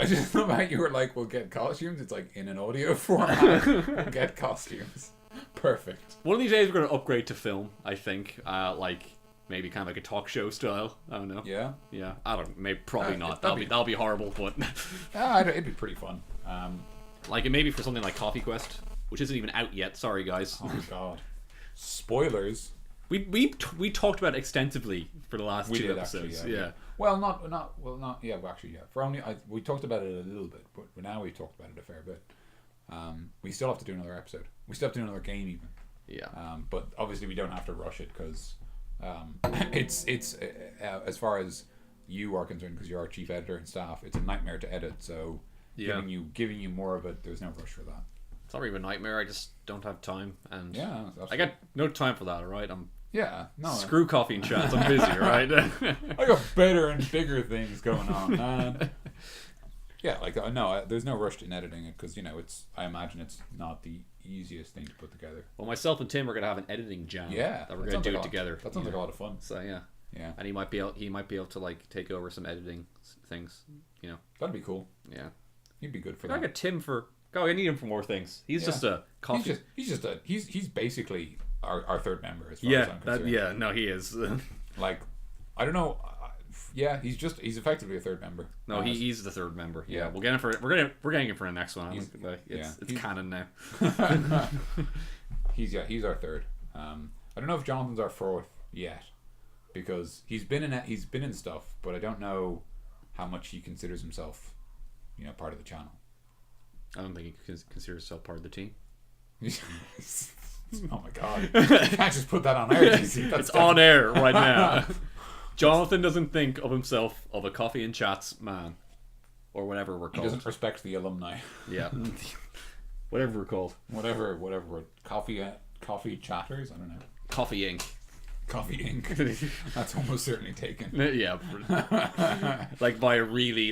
just love how you were like, we'll get costumes. It's like in an audio format. We'll get costumes. Perfect. One of these days we're going to upgrade to film, I think. Like maybe kind of like a talk show style. I don't know. Yeah? Yeah. I don't know. Maybe probably not. That'll be horrible, but it'd be pretty fun. Like maybe for something like Coffee Quest, which isn't even out yet. Sorry guys. Oh my god. Spoilers. We talked about it extensively for the last two episodes. Actually, yeah. Well, we talked about it a little bit, but now we talked about it a fair bit. We still have to do another episode. We still have to do another game even. Yeah. But obviously we don't have to rush it because it's as far as you are concerned, because you're our chief editor and staff, it's a nightmare to edit. So giving you more of it, there's no rush for that. It's not really a nightmare. I just don't have time, and absolutely. I got no time for that. All right, screw Coffee and Chats. I'm busy. Right. I got better and bigger things going on, man. Yeah, like no, there's no rush in editing it because I imagine it's not the easiest thing to put together. Well, myself and Tim are gonna have an editing jam. Yeah, that we're gonna do it together. That sounds like a lot of fun. So yeah, yeah, and he might be able to like take over some editing things. That'd be cool. Yeah, he'd be good for I that. got Tim for. Oh, I need him for more things. He's just a coffee. He's basically our third member as far as I'm concerned. No, he is. Like, I don't know. Yeah, he's effectively a third member. No, he's the third member. Yeah, Yeah. we'll get him for we're getting him for the next one. It's canon now. He's our third. I don't know if Jonathan's our fourth yet, because he's been in stuff, but I don't know how much he considers himself, part of the channel. I don't think he considers himself part of the team. Oh my god! You can't just put that on air. It's on air right now. Jonathan doesn't think of himself of a coffee and chats man, or whatever we're called. He doesn't respect the alumni. Yeah, whatever we're called. Whatever. Coffee chatters. I don't know. Coffee Inc. Coffee Inc. That's almost certainly taken. Yeah, like by a really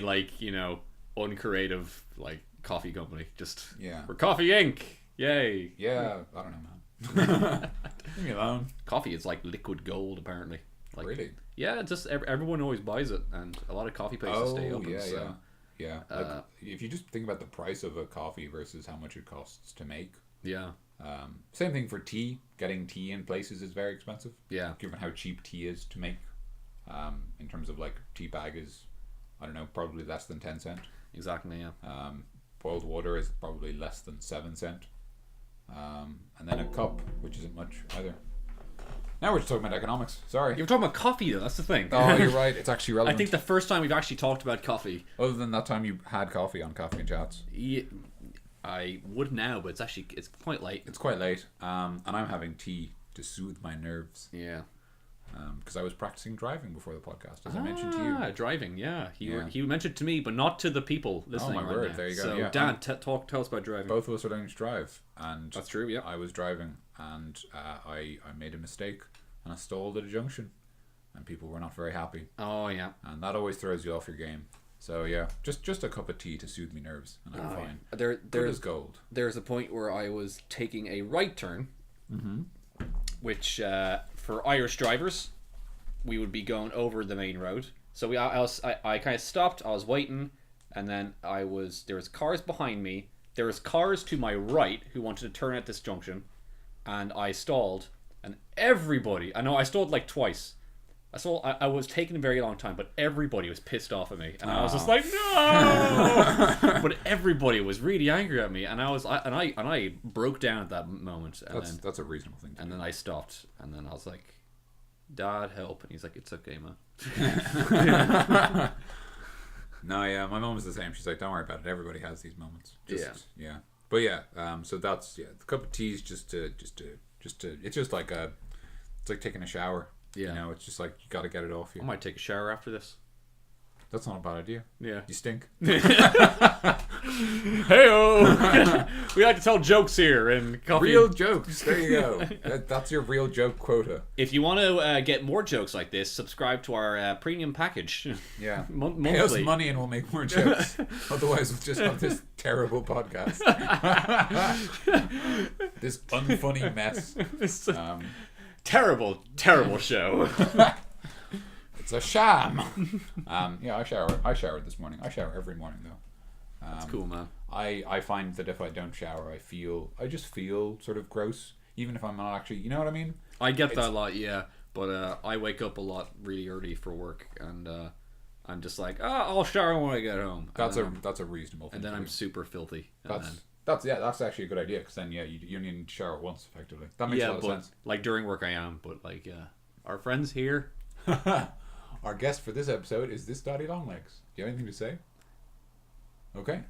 uncreative coffee company. Just we're Coffee Inc. Yay. Yeah, I don't know, man. Leave me alone. Coffee is like liquid gold, apparently. Really? Yeah, just everyone always buys it, and a lot of coffee places stay open. Yeah. Like, if you just think about the price of a coffee versus how much it costs to make. Yeah. Same thing for tea. Getting tea in places is very expensive. Yeah. Given how cheap tea is to make. In terms of tea bag is, I don't know, probably less than 10 cents. Exactly, yeah. Boiled water is probably less than 7 cents. And then a cup, which isn't much either. Now we're just talking about economics. Sorry. You're talking about coffee, though. That's the thing. Oh, you're right. It's actually relevant. I think the first time we've actually talked about coffee. Other than that time you had coffee on Coffee and Chats. Yeah, I would now, but it's quite late. It's quite late. And I'm having tea to soothe my nerves. Yeah. Because I was practicing driving before the podcast, as I mentioned to you. Driving, yeah. He mentioned to me, but not to the people listening. Oh my word! Now. There you go. So yeah. Dan, tell us about driving. Both of us are learning to drive, and that's true. Yeah. I was driving, and I made a mistake, and I stalled at a junction, and people were not very happy. Oh yeah. And that always throws you off your game. So yeah, just a cup of tea to soothe me nerves, and I'm fine. There's gold. There's a point where I was taking a right turn, which for Irish drivers, we would be going over the main road. So I kind of stopped. I was waiting, and then there was cars behind me. There was cars to my right who wanted to turn at this junction, and I stalled. And everybody, I know I stalled twice. I was taking a very long time, but everybody was pissed off at me, and I was just like, no. But everybody was really angry at me, and I broke down at that moment. And that's a reasonable thing. And then I stopped, and then I was like, Dad, help! And he's like, it's okay, man. No, yeah, my mom was the same. She's like, don't worry about it. Everybody has these moments. Yeah. But yeah, so that's the cup of tea is just to it's just like it's like taking a shower. Yeah. It's just like you got to get it off you. I might take a shower after this. That's not a bad idea. Yeah. You stink. Hey-o! We like to tell jokes here in Coffee. Real jokes. There you go. That's your real joke quota. If you want to get more jokes like this, subscribe to our premium package. Yeah. Monthly. Pay us money and we'll make more jokes. Otherwise, we'll just have this terrible podcast. This unfunny mess. Terrible show. It's a sham. Yeah, I showered this morning. I shower every morning though. That's cool, man. I find that if I don't shower, I just feel sort of gross, even if I'm not actually. You know what I mean? I get that a lot, yeah. But I wake up a lot really early for work, and I'm just like, I'll shower when I get home. That's a reasonable thing. And then I'm super filthy. That's actually a good idea, because then you only need to shower once effectively. That makes a lot of sense. Like during work I am, but our friends here. Our guest for this episode is this Daddy Longlegs. Do you have anything to say? Okay.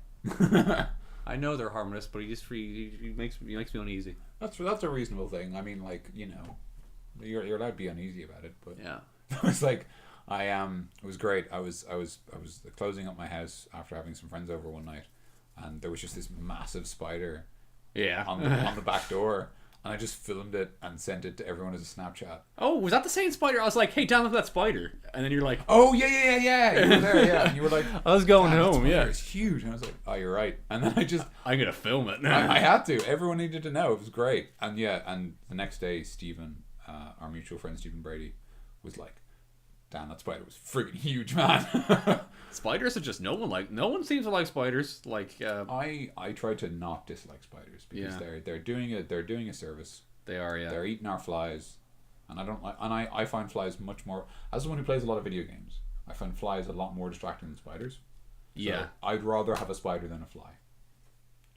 I know they're harmless, but he makes me uneasy. That's a reasonable thing. I mean, you're allowed to be uneasy about it, but yeah. It was like it was great. I was closing up my house after having some friends over one night, and there was just this massive spider. Yeah. on the back door. and I just filmed it and sent it to everyone as a Snapchat. Oh, was that the same spider? I was like, hey, download that spider. And then you're like, Oh, yeah. You were there, yeah. And you were like, I was going "Damn, that home, spider yeah. is huge." And I was like, oh, you're right. And then I'm going to film it. I had to. Everyone needed to know. It was great. And yeah, and the next day, Stephen, our mutual friend Stephen Brady, was like, damn, that spider was freaking huge, man. Spiders are just no one seems to like spiders. Like I try to not dislike spiders because they're doing a service. They are, yeah. They're eating our flies, and I don't like. And I find flies much more. As someone who plays a lot of video games, I find flies a lot more distracting than spiders. So Yeah. I'd rather have a spider than a fly.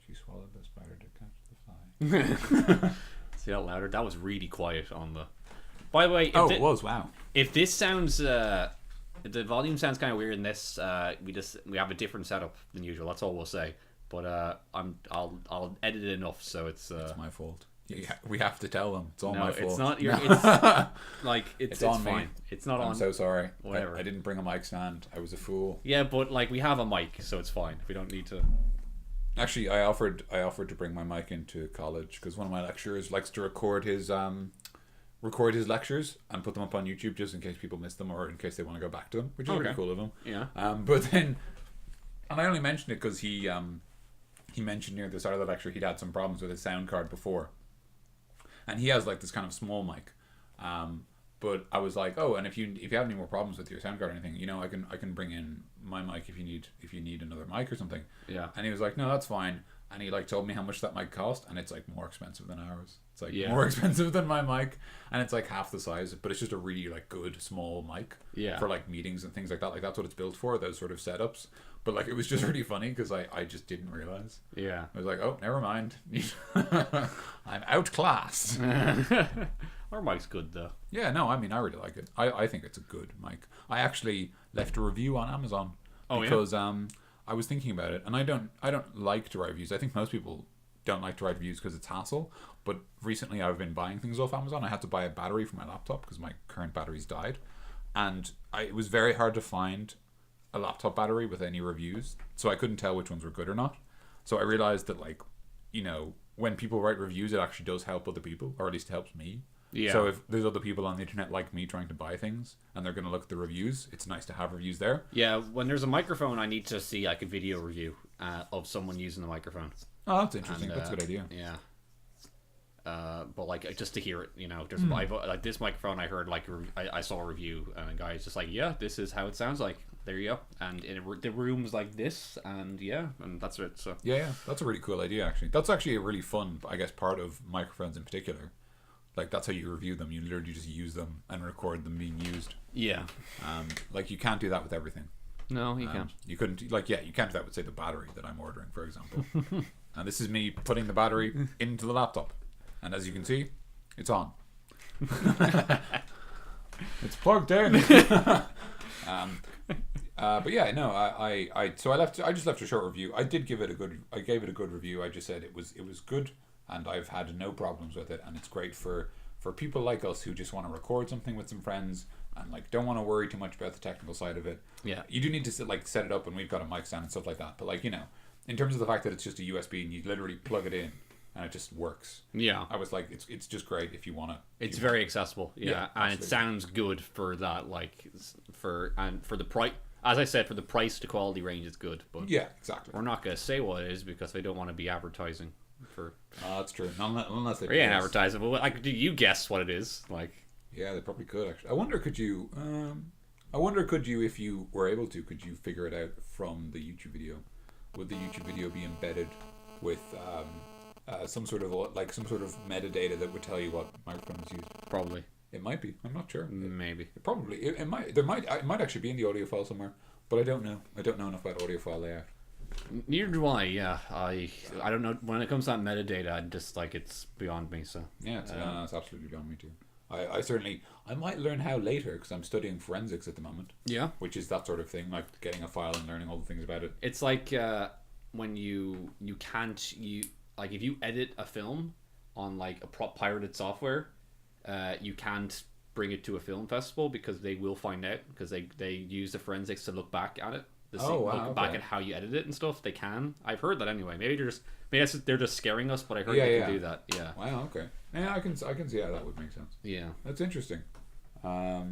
She swallowed the spider to catch the fly. Say that louder. That was really quiet on the. By the way, It was, wow. If this sounds, if the volume sounds kind of weird in this, we have a different setup than usual. That's all we'll say. But I'll edit it enough so it's. It's my fault. Yeah, we have to tell them. It's all No, my fault. it's not your. It's like it's on fine. me. It's not I'm on. so sorry. Whatever. I didn't bring a mic stand. I was a fool. Yeah, but like we have a mic, so it's fine. We don't need to. Actually, I offered to bring my mic into college because one of my lecturers likes to record his lectures and put them up on YouTube just in case people miss them or in case they want to go back to them, which is really cool of him. Yeah. But then, and I only mentioned it because he mentioned near the start of the lecture he'd had some problems with his sound card before, and he has like this kind of small mic. But I was like, oh, and if you have any more problems with your sound card or anything, you know, I can bring in my mic if you need another mic or something. Yeah. And he was like, no, that's fine. And he like told me how much that mic cost, and it's like more expensive than ours. It's like more expensive than my mic, and it's like half the size, but it's just a really like good small mic for like meetings and things like that. Like that's what it's built for, those sort of setups. But like it was just really funny because I just didn't realize. Yeah. I was like, oh, never mind. I'm outclassed. Our mic's good though. Yeah, no, I mean I really like it. I think it's a good mic. I actually left a review on Amazon because I was thinking about it, and I don't like to write reviews. I think most people don't like to write reviews because it's hassle. But recently, I've been buying things off Amazon. I had to buy a battery for my laptop because my current batteries died, and it was very hard to find a laptop battery with any reviews, so I couldn't tell which ones were good or not. So I realized that, like, you know, when people write reviews, it actually does help other people, or at least helps me. Yeah. So if there's other people on the internet like me trying to buy things and they're going to look at the reviews, it's nice to have reviews there. Yeah, when there's a microphone, I need to see like a video review of someone using the microphone. Oh, that's interesting. And, that's a good idea. Yeah. But like just to hear it, you know, just like this microphone, I heard like I saw a review and a guy's just like, yeah, this is how it sounds like. There you go. And the room's like this, and and that's it. So yeah, that's a really cool idea. Actually, that's actually a really fun, I guess, part of microphones in particular. Like that's how you review them. You literally just use them and record them being used. Yeah. Like you can't do that with everything. No, you can't. You couldn't. Like you can't do that with say the battery that I'm ordering, for example. And this is me putting the battery into the laptop, and as you can see, it's on. It's plugged in. But yeah, no, I just left a short review. I gave it a good review. I just said it was good, and I've had no problems with it, and it's great for people like us who just want to record something with some friends and like don't want to worry too much about the technical side of it. Yeah. You do need to set it up, and we've got a mic stand and stuff like that. But like, you know, in terms of the fact that it's just a USB and you literally plug it in and it just works. Yeah. I was like, it's just great if you want to. It's very accessible. Yeah, and it sounds good for that, like for the price. As I said, for the price to quality range, it's good. But yeah, exactly. We're not going to say what it is because they don't want to be advertising for. That's true. Unless they. Yeah, advertising. But like, do you guess what it is? Like. Yeah, they probably could actually. I wonder, could you, if you were able to, could you figure it out from the YouTube video? Would the YouTube video be embedded with some sort of metadata that would tell you what microphone was used? Probably. It might be. I'm not sure. Maybe. It might. It might actually be in the audio file somewhere, but I don't know. I don't know enough about audio file layout. Neither do I. Yeah, I don't know when it comes to that metadata. I just like it's beyond me. So yeah, it's absolutely beyond me too. I might learn how later because I'm studying forensics at the moment. Yeah, which is that sort of thing, like getting a file and learning all the things about it. It's like when you like if you edit a film on like a pirated software, you can't bring it to a film festival because they will find out because they use the forensics to look back at it. look back at how you edit it and stuff. They can. I've heard that anyway. Maybe they're just scaring us, but I heard they can do that. Yeah. Wow. Okay. Yeah, I can see how that would make sense. Yeah. That's interesting. Yeah,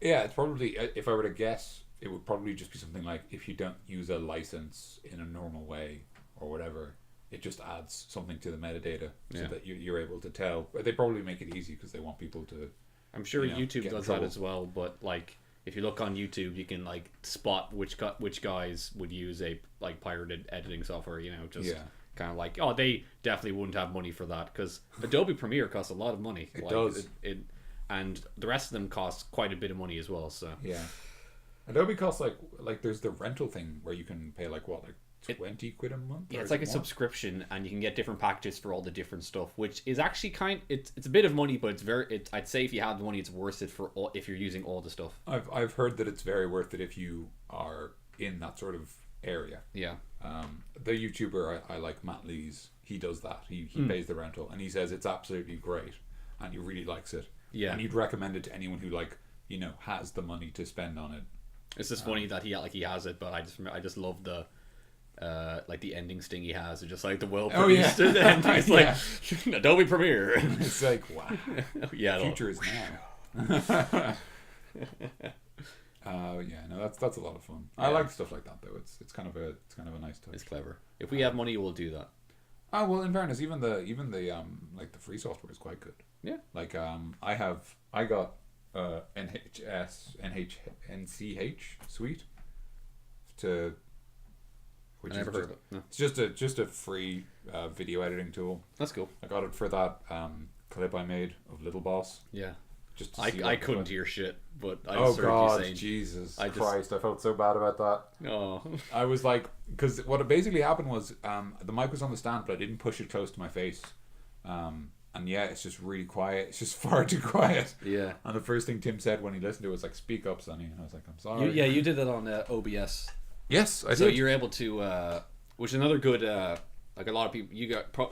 it's probably, if I were to guess, it would probably just be something like, if you don't use a license in a normal way or whatever, it just adds something to the metadata so that you're able to tell. They probably make it easy because they want people to. I'm sure YouTube does that as well, but like if you look on YouTube, you can like spot which guys would use a like pirated editing software. Kind of like, oh, they definitely wouldn't have money for that because Adobe Premiere costs a lot of money. It does. And the rest of them cost quite a bit of money as well. So yeah, Adobe costs like there's the rental thing where you can pay like 20 quid a month. Yeah, it's like a subscription, and you can get different packages for all the different stuff, which is actually it's a bit of money, but I'd say if you have the money, it's worth it if you're using all the stuff. I've heard that it's very worth it if you are in that sort of area. Yeah. The YouTuber I like, Matt Lees, he does that. He pays the rental, and he says it's absolutely great, and he really likes it. Yeah. And you'd recommend it to anyone who has the money to spend on it. It's just funny that he has it, but I just love the like the ending sting he has. It's just like the well-produced ending. It's like Adobe Premiere. It's like, wow. Yeah. Future is now. That's a lot of fun. Yeah. I like stuff like that though. It's kind of a nice touch. It's clever. If we have money, we'll do that. Oh well, in fairness, even the like the free software is quite good. Yeah. Like I got NCH suite to. Which I never heard of it. No. It's just a free video editing tool. That's cool. I got it for that clip I made of Little Boss. Yeah. Just I couldn't hear shit, but I just heard you saying, Jesus Christ, I felt so bad about that. Oh. I was like, because what basically happened was the mic was on the stand, but I didn't push it close to my face. And yeah, it's just really quiet. It's just far too quiet. Yeah. And the first thing Tim said when he listened to it was like, "Speak up, Sonny." And I was like, "I'm sorry." You did that on OBS. Yes, I did. So you're able to, which is another good, like a lot of people,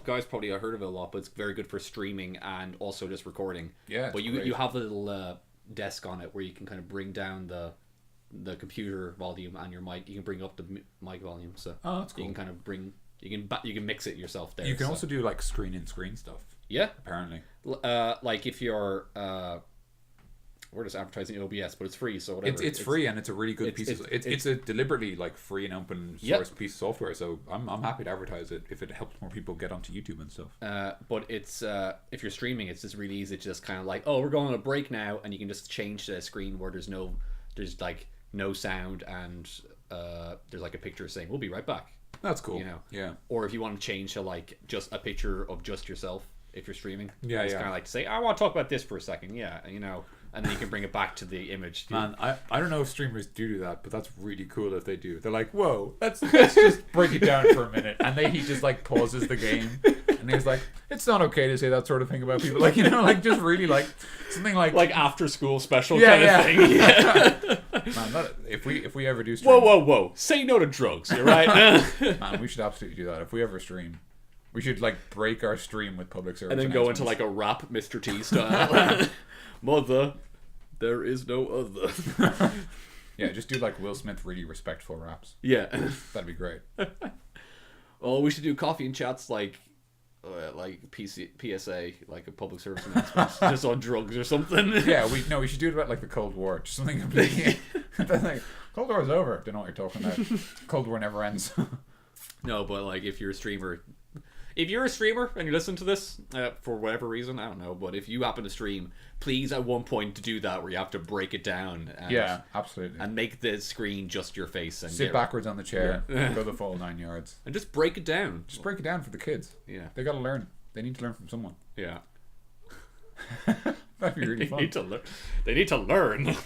guys probably have heard of it a lot, but it's very good for streaming and also just recording. Yeah. But you have a little desk on it where you can kind of bring down the computer volume and your mic. You can bring up the mic volume, so that's cool. You can kind of you can mix it yourself there. You can also do like screen stuff. Yeah. Apparently. Like if you're we're just advertising OBS, but it's free, so whatever. It's free, and it's a really good piece of it's a deliberately like free and open source piece of software, so I'm happy to advertise it if it helps more people get onto YouTube and stuff. But it's if you're streaming, it's just really easy to just kind of like, oh, we're going on a break now, and you can just change the screen where there's like no sound, and there's like a picture saying we'll be right back. That's cool. Yeah. Or if you want to change to like just a picture of just yourself if you're streaming. Yeah, it's kind of like to say, I want to talk about this for a second. Yeah, and then you can bring it back to the image. Man, I don't know if streamers do that, but that's really cool if they do. They're like, whoa, let's just break it down for a minute. And then he just like pauses the game. And he's like, it's not okay to say that sort of thing about people. Like, like just really like something like after school special kind of thing. Yeah. Man, if we ever do stream. Whoa. Say no to drugs, you're right? Man, we should absolutely do that. If we ever stream. We should like break our stream with public service. And then go into like a rap Mr. T style. Mother, there is no other. Yeah, just do like Will Smith really respectful raps. Yeah. That'd be great. Well, we should do coffee and chats like PSA, like a public service announcement, just on drugs or something. Yeah, we should do it about like the Cold War, just something completely. Like, Cold War is over. Don't know what you're talking about. Cold War never ends. No, but like if you're a streamer and you're listening to this for whatever reason, I don't know, but if you happen to stream, please at one point do that where you have to break it down. Yeah, absolutely. And make the screen just your face. And sit backwards on the chair, go the full 9 yards. And just break it down. Just break it down for the kids. Yeah. They got to learn. They need to learn from someone. Yeah. That'd be really fun. They need to learn.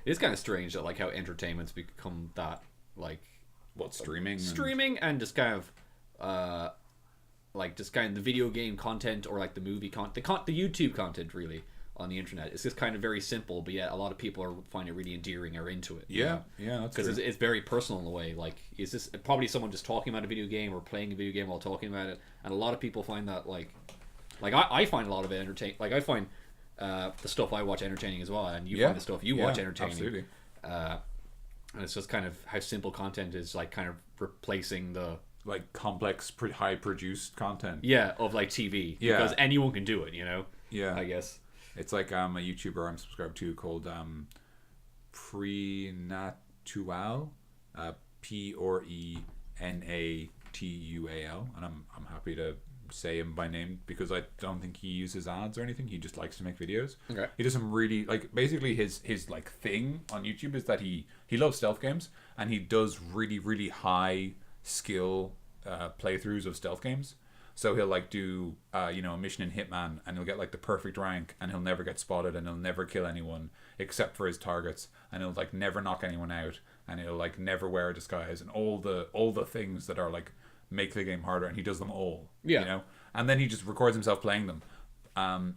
It's kind of strange that like how entertainment's become that like... What, streaming? Streaming and just kind of... like just kind of the video game content or like the movie content, the YouTube content really on the internet. It's just kind of very simple, but yet a lot of people find it really endearing or into it. Yeah, yeah, that's because it's very personal in a way. Like, is this probably someone just talking about a video game or playing a video game while talking about it? And a lot of people find that like I find a lot of it entertaining. Like I find the stuff I watch entertaining as well, and you find the stuff you watch entertaining. Absolutely. and it's just kind of how simple content is like kind of replacing the like complex, high produced content. of like TV. Yeah. Because anyone can do it, Yeah. I guess. It's like a YouTuber I'm subscribed to called Prenatual, Prenatual, and I'm happy to say him by name because I don't think he uses ads or anything. He just likes to make videos. Okay. He does some really like basically his like thing on YouTube is that he loves stealth games and he does really really high skill playthroughs of stealth games. So he'll like do a mission in Hitman and he'll get like the perfect rank and he'll never get spotted and he'll never kill anyone except for his targets and he'll like never knock anyone out and he'll like never wear a disguise and all the things that are like make the game harder, and he does them all. Yeah. And then he just records himself playing them. And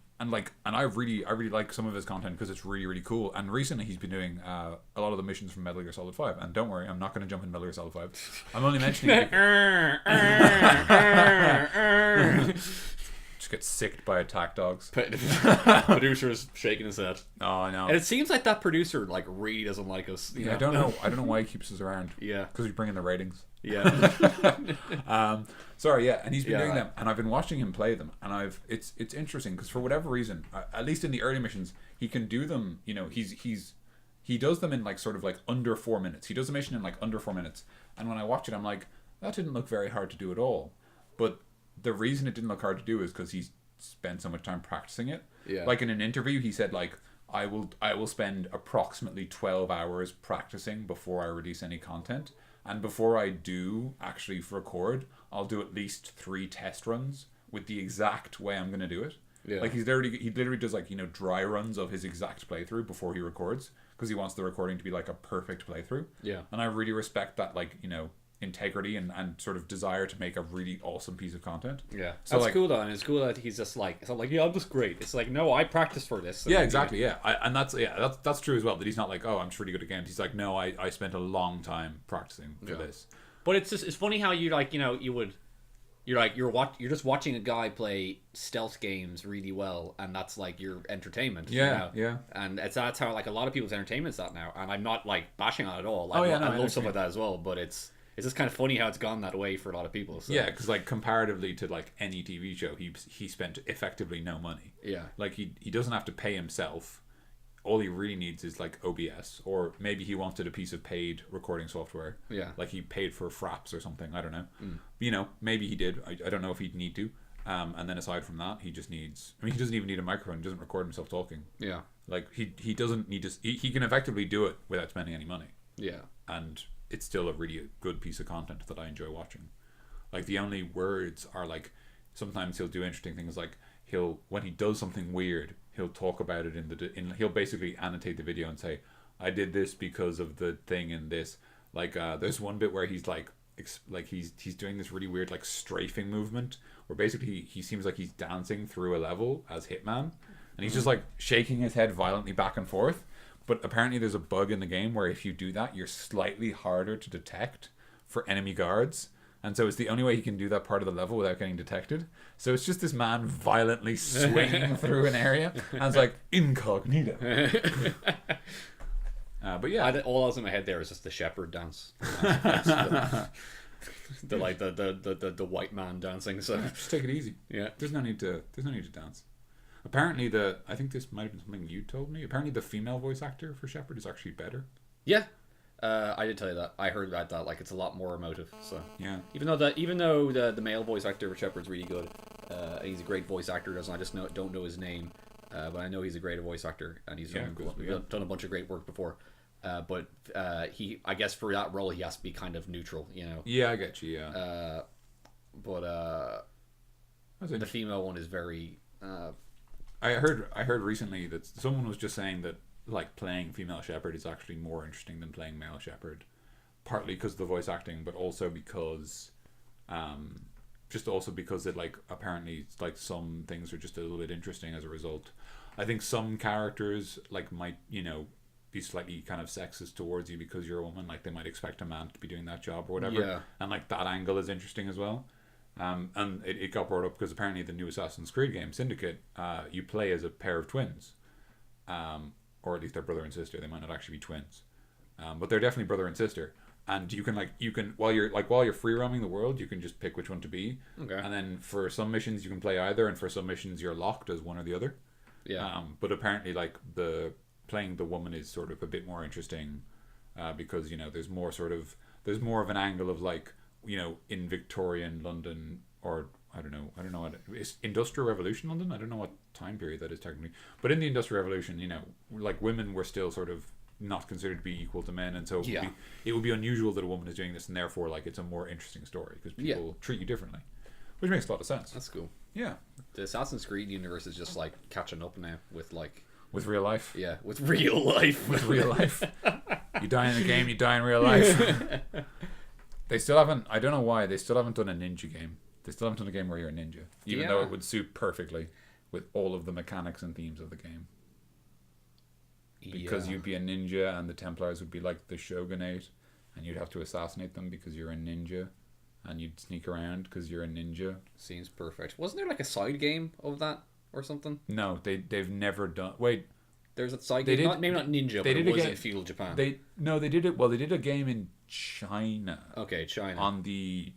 I really like some of his content because it's really really cool. And recently he's been doing a lot of the missions from Metal Gear Solid 5. And don't worry, I'm not going to jump in Metal Gear Solid 5. I'm only mentioning it. Just get sicked by attack dogs. Producer's shaking his head. Oh no! And it seems like that producer like really doesn't like us. I don't know why he keeps us around. Yeah, because we bring in the ratings. Yeah. Sorry, yeah, and he's been doing them, and I've been watching him play them, and it's interesting because for whatever reason, at least in the early missions, he can do them. He does them in like sort of like under 4 minutes. He does a mission in like under 4 minutes, and when I watch it, I'm like, that didn't look very hard to do at all. But the reason it didn't look hard to do is because he's spent so much time practicing it. Yeah. Like in an interview, he said like, I will spend approximately 12 hours practicing before I release any content. And before I do actually record, I'll do at least 3 test runs with the exact way I'm going to do it. Yeah. Like he literally does like, dry runs of his exact playthrough before he records because he wants the recording to be like a perfect playthrough. Yeah. And I really respect that like, integrity and sort of desire to make a really awesome piece of content. Yeah. So that's cool though, and it's cool that he's just like, it's not like, yeah, I'm just great. It's like, no, I practiced for this. Yeah, exactly. Yeah. That's true as well. That he's not like, oh, I'm just really good at games. He's like, no, I spent a long time practicing for this. But it's funny how you like, you're just watching a guy play stealth games really well, and that's like your entertainment. Yeah. And that's how like a lot of people's entertainment's that now. And I'm not like bashing on it at all. I love stuff like that as well. But it's just kind of funny how it's gone that way for a lot of people. So. Yeah, because like comparatively to like any TV show, he spent effectively no money. Yeah. Like he doesn't have to pay himself. All he really needs is like OBS, or maybe he wanted a piece of paid recording software. Yeah. Like he paid for Fraps or something. I don't know. Maybe he did. I don't know if he'd need to. And then aside from that, he just needs. I mean, he doesn't even need a microphone. He doesn't record himself talking. Yeah. Like he doesn't need to. He can effectively do it without spending any money. Yeah. And it's still a really good piece of content that I enjoy watching. Like the only words are like sometimes he'll do interesting things like when he does something weird, he'll talk about it he'll basically annotate the video and say, I did this because of the thing in this. Like there's one bit where he's like he's doing this really weird like strafing movement where basically he seems like he's dancing through a level as Hitman, and he's just like shaking his head violently back and forth. But apparently there's a bug in the game where if you do that, you're slightly harder to detect for enemy guards. And so it's the only way he can do that part of the level without getting detected. So it's just this man violently swinging through an area. And it's like, incognito. But yeah. All I was in my head there is just the shepherd dance. the white man dancing. So just take it easy. Yeah. There's no need to dance. Apparently I think this might have been something you told me. Apparently the female voice actor for Shepard is actually better. Yeah, I did tell you that. I heard about that. Like it's a lot more emotive. So yeah. Even though the male voice actor for Shepard's really good, he's a great voice actor. I just don't know his name, but I know he's a great voice actor, and he's done a bunch of great work before. But I guess for that role he has to be kind of neutral, Yeah, I get you. Yeah. But the female one is very. I heard recently that someone was just saying that like playing female Shepard is actually more interesting than playing male Shepard, partly because of the voice acting, but also because it like apparently it's like some things are just a little bit interesting as a result. I think some characters like might be slightly kind of sexist towards you because you're a woman, like they might expect a man to be doing that job or whatever. Yeah. And like that angle is interesting as well. And it got brought up because apparently the new Assassin's Creed game, Syndicate, you play as a pair of twins. Or at least they're brother and sister. They might not actually be twins. but they're definitely brother and sister. And you can while you're free roaming the world, you can just pick which one to be. Okay. And then for some missions you can play either, and for some missions you're locked as one or the other. Yeah. But apparently, like, playing the woman is sort of a bit more interesting, because there's more of an angle of, like, in Victorian London, or I don't know what it's Industrial Revolution London. I don't know what time period that is technically, but in the Industrial Revolution, like, women were still sort of not considered to be equal to men, and so it would be unusual that a woman is doing this, and therefore, like, it's a more interesting story because people treat you differently, which makes a lot of sense. That's cool. Yeah, the Assassin's Creed universe is just like catching up now with real life. Yeah, with real life. With real life. You die in the game, you die in real life. They still haven't. I don't know why they still haven't done a ninja game. They still haven't done a game where you're a ninja, even though it would suit perfectly with all of the mechanics and themes of the game. Because you'd be a ninja, and the Templars would be like the shogunate, and you'd have to assassinate them because you're a ninja, and you'd sneak around because you're a ninja. Seems perfect. Wasn't there like a side game of that or something? No, they've never done. Wait, there's a side game. Maybe not ninja, but it was in feudal Japan. They did it. Well, they did a game in China. Okay, China. On the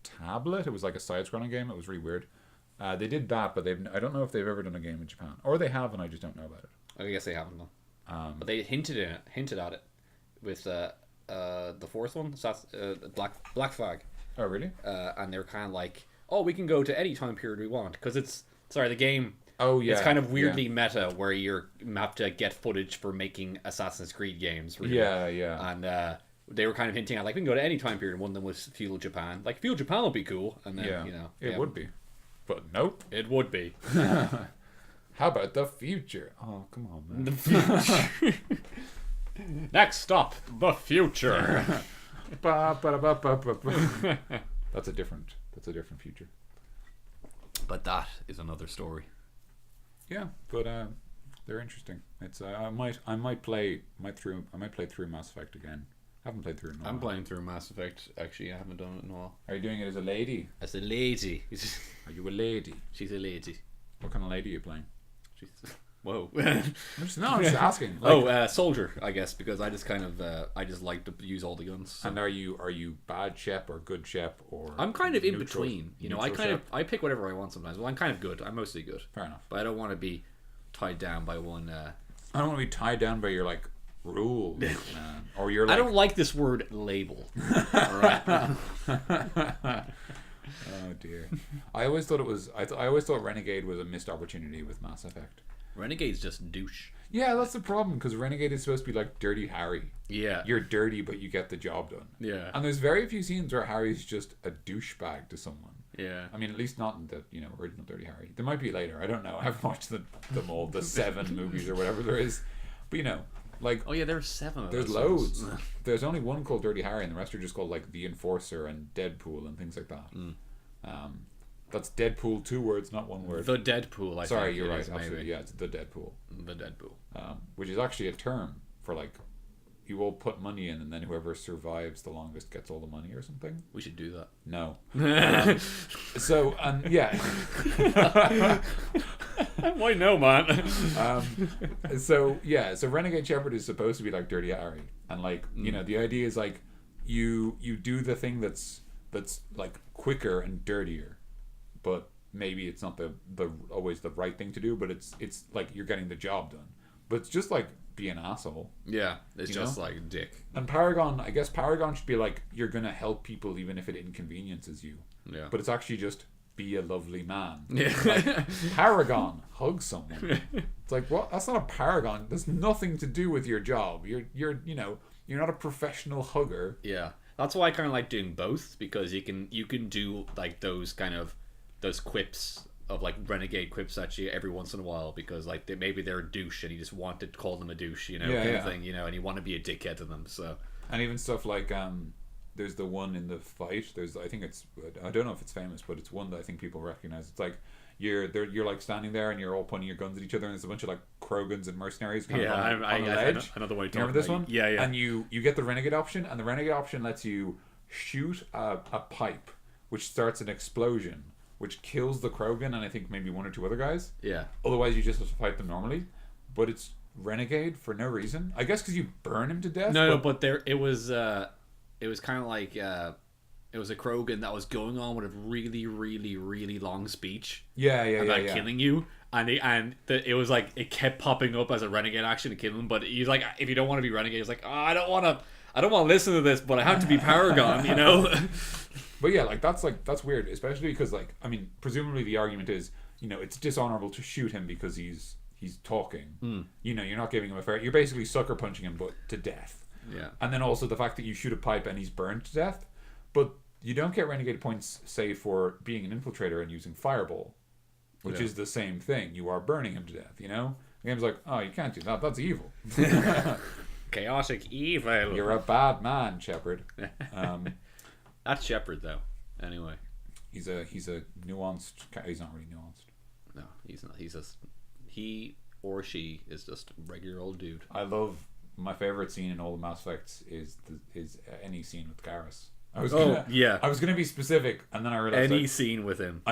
tablet, it was like a side-scrolling game. It was really weird. They did that, but I don't know if they've ever done a game in Japan, or they have, and I just don't know about it. I guess they haven't done. But they hinted at it with the fourth one. So that's Black Flag. Oh, really? And they're kind of like, oh, we can go to any time period we want, because the game. Oh yeah. It's kind of weirdly meta, where you have to get footage for making Assassin's Creed games. Really. Yeah, yeah. And they were kind of hinting at, like, we can go to any time period. One of them was feudal Japan. Like, feudal Japan would be cool, and then it would be, but nope. It would be. How about the future? Oh, come on, man. The future. Next stop, the future. That's a different future. But that is another story. Yeah, but they're interesting. It's I might play through Mass Effect again. I haven't played through it in a while. I'm playing through Mass Effect. Actually, I haven't done it in a while. Are you doing it as a lady? As a lady. Are you a lady? She's a lady. What kind of lady are you playing? Whoa. I'm just asking. Like, soldier, I guess, because I just kind of I just like to use all the guns. So. And are you bad Shep or good Shep, or? I'm kind of in between. I pick whatever I want sometimes. Well, I'm kind of good. I'm mostly good. Fair enough. But I don't want to be tied down by one. I don't want to be tied down by your, like, rules, man. Or you're. Like... I don't like this word label. All right. Oh dear. I always thought I always thought Renegade was a missed opportunity with Mass Effect. Renegade's just douche. Yeah, that's the problem, because Renegade is supposed to be like Dirty Harry. Yeah. You're dirty, but you get the job done. Yeah. And there's very few scenes where Harry's just a douchebag to someone. Yeah. I mean, at least not in the original Dirty Harry. There might be later. I don't know. I haven't watched them all, the 7 movies or whatever there is. But like, oh yeah, there's 7 of there's loads. There's only one called Dirty Harry, and the rest are just called, like, The Enforcer and Deadpool and things like that. That's Deadpool, 2 words, not 1 word. The Deadpool, I Sorry, think. You're right. Absolutely, yeah, it's the Deadpool. The Deadpool. Which is actually a term for, like, you all put money in, and then whoever survives the longest gets all the money or something. We should do that. No. Yeah. Why no, man? So Renegade Shepherd is supposed to be like Dirty Harry, and, like, the idea is, like, you do the thing that's like quicker and dirtier, but maybe it's not the always the right thing to do, but it's like you're getting the job done, but it's just like be an asshole. Yeah, it's just like a dick. And Paragon, I guess Paragon should be like, you're gonna help people even if it inconveniences you. Yeah. But it's actually just be a lovely man. Yeah. Like, Paragon, hug someone. It's like, what? That's not a paragon. That's nothing to do with your job. You're not a professional hugger. Yeah. That's why I kind of like doing both, because you can do, like, those quips of, like, renegade quips at you every once in a while, because, like, maybe they're a douche and you just want to call them a douche, kind of thing, and you want to be a dickhead to them. So. And even stuff like there's the one in the fight. I don't know if it's famous, but it's one that I think people recognize. It's like you're like standing there and you're all pointing your guns at each other, and there's a bunch of, like, Krogans and mercenaries on a ledge. I know the way. Remember this one? Yeah, yeah. And you get the renegade option, and the renegade option lets you shoot a pipe, which starts an explosion, which kills the Krogan and I think maybe 1 or 2 other guys. Yeah. Otherwise, you just have to fight them normally. But it's renegade for no reason. I guess because you burn him to death. No, but it was kind of like it was a Krogan that was going on with a really, really, really long speech. About killing you, it was like it kept popping up as a renegade action to kill him. But he's like, if you don't want to be renegade, he's like, oh, I don't want to listen to this, but I have to be Paragon, you know. But yeah, that's weird, especially because presumably the argument is, it's dishonorable to shoot him because he's talking. You're not giving him a fair. You're basically sucker punching him, but to death. Yeah. And then also the fact that you shoot a pipe and he's burned to death, but you don't get renegade points, say, for being an infiltrator and using fireball, which is the same thing. You are burning him to death. The game's like, oh, you can't do that. That's evil. Chaotic evil. You're a bad man, Shepard. That's Shepard, though. Anyway, he's a nuanced. He's not really nuanced. No, he's not. He or she is just a regular old dude. I love my favorite scene in all the Mass Effects is any scene with Garrus. I was gonna be specific, and then I realized any scene with him.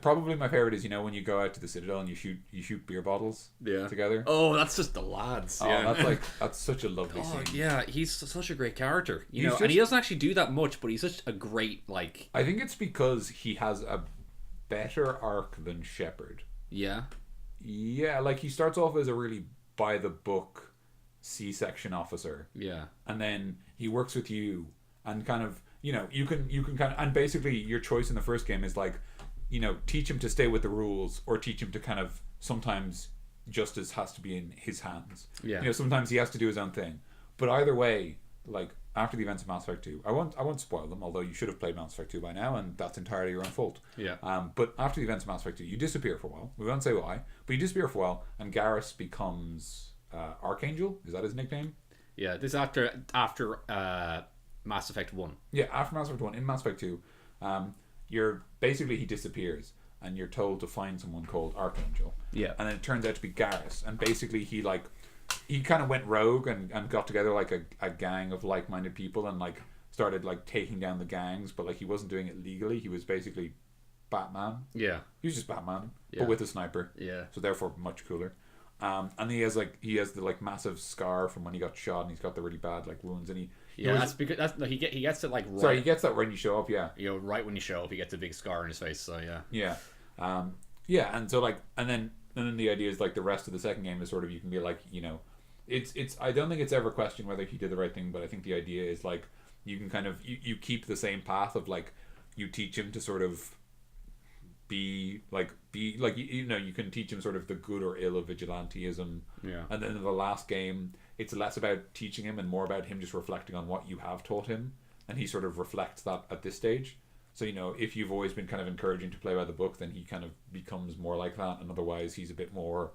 Probably my favorite is when you go out to the Citadel and you shoot beer bottles together. Oh, that's just the lads. That's such a lovely scene. Yeah, he's such a great character. And he doesn't actually do that much, but he's such a great I think it's because he has a better arc than Shepard. Yeah. Yeah, he starts off as a really by the book C-section officer. Yeah. And then he works with you and kind of. You can kind of, and basically your choice in the first game is teach him to stay with the rules or teach him to kind of sometimes justice has to be in his hands. Yeah. Sometimes he has to do his own thing. But either way, after the events of Mass Effect 2, I won't spoil them, although you should have played Mass Effect 2 by now, and that's entirely your own fault. Yeah. But after the events of Mass Effect 2, you disappear for a while. We won't say why, but you disappear for a while, and Garrus becomes Archangel. Is that his nickname? Yeah. This after Mass Effect 1. Yeah, after Mass Effect 1. In Mass Effect 2, he disappears, and you're told to find someone called Archangel. Yeah. And then it turns out to be Garrus, and basically he kind of went rogue and got together a gang of like-minded people and started taking down the gangs, but he wasn't doing it legally. He was basically Batman. Yeah. He was just Batman, but with a sniper. Yeah. So therefore much cooler. And he has the massive scar from when he got shot, and he's got the really bad he wounds, and he gets it right. Sorry, he gets that when you show up, yeah. Right when you show up, he gets a big scar on his face. So yeah. Yeah. And so and then the idea is the rest of the second game is sort of you can be it's I don't think it's ever questioned whether he did the right thing, but I think the idea is you can kind of you keep the same path of you teach him to sort of be you can teach him sort of the good or ill of vigilantism. Yeah. And then in the last game, it's less about teaching him and more about him just reflecting on what you have taught him, and he sort of reflects that at this stage. So if you've always been kind of encouraging to play by the book, then he kind of becomes more like that, and otherwise he's a bit more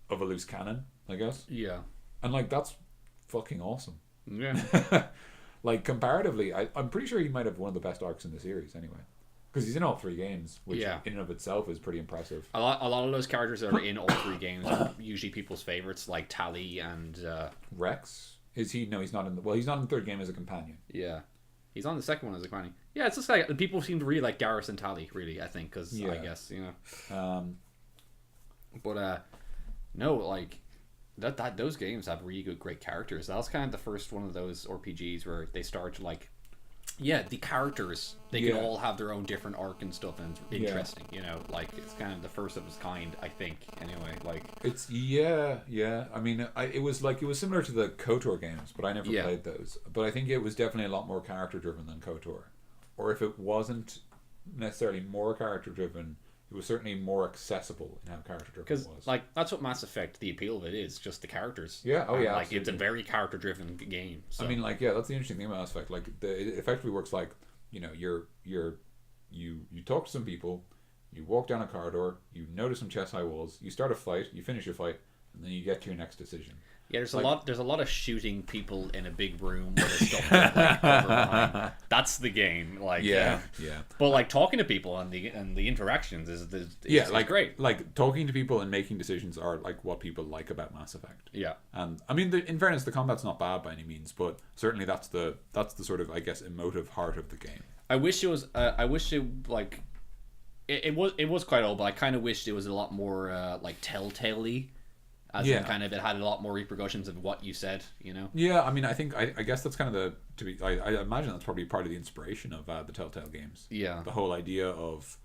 of a loose cannon, I guess. Yeah. And that's fucking awesome. Yeah. Comparatively, I'm pretty sure he might have one of the best arcs in the series anyway. Because he's in all three games, which in and of itself is pretty impressive. A lot of those characters that are in all three games are usually people's favorites, like Tali and Rex. Is he? No, he's not in the. Well, he's not in the third game as a companion. Yeah, he's on the second one as a companion. Yeah, it's just people seem to really like Garrus and Tali, really. I think because I guess But no, that those games have really great characters. That was kind of the first one of those RPGs where they start to the characters, they can all have their own different arc and stuff, and it's interesting, it's kind of the first of its kind, I think, anyway, it's it was similar to the KOTOR games, but I never played those, but I think it was definitely a lot more character driven than KOTOR, or if it wasn't necessarily more character driven, it was certainly more accessible in how character driven it was. Because that's what Mass Effect, the appeal of it is, just the characters. Yeah, it's a very character driven game. So. I mean, that's the interesting thing about Mass Effect. It effectively works you talk to some people, you walk down a corridor, you notice some chest high walls, you start a fight, you finish your fight, and then you get to your next decision. Yeah, there's a lot of shooting people in a big room where there's stuff over behind. That's the game. Yeah. But talking to people and the interactions is great. Talking to people and making decisions are what people like about Mass Effect. Yeah. And in fairness, the combat's not bad by any means, but certainly that's the sort of, I guess, emotive heart of the game. I wish it was. It was quite old, but I kind of wished it was a lot more telltale-y. As in kind of it had a lot more repercussions of what you said, you know? Yeah, I mean, I think, I guess that's kind of I imagine that's probably part of the inspiration of the Telltale games. Yeah. The whole idea of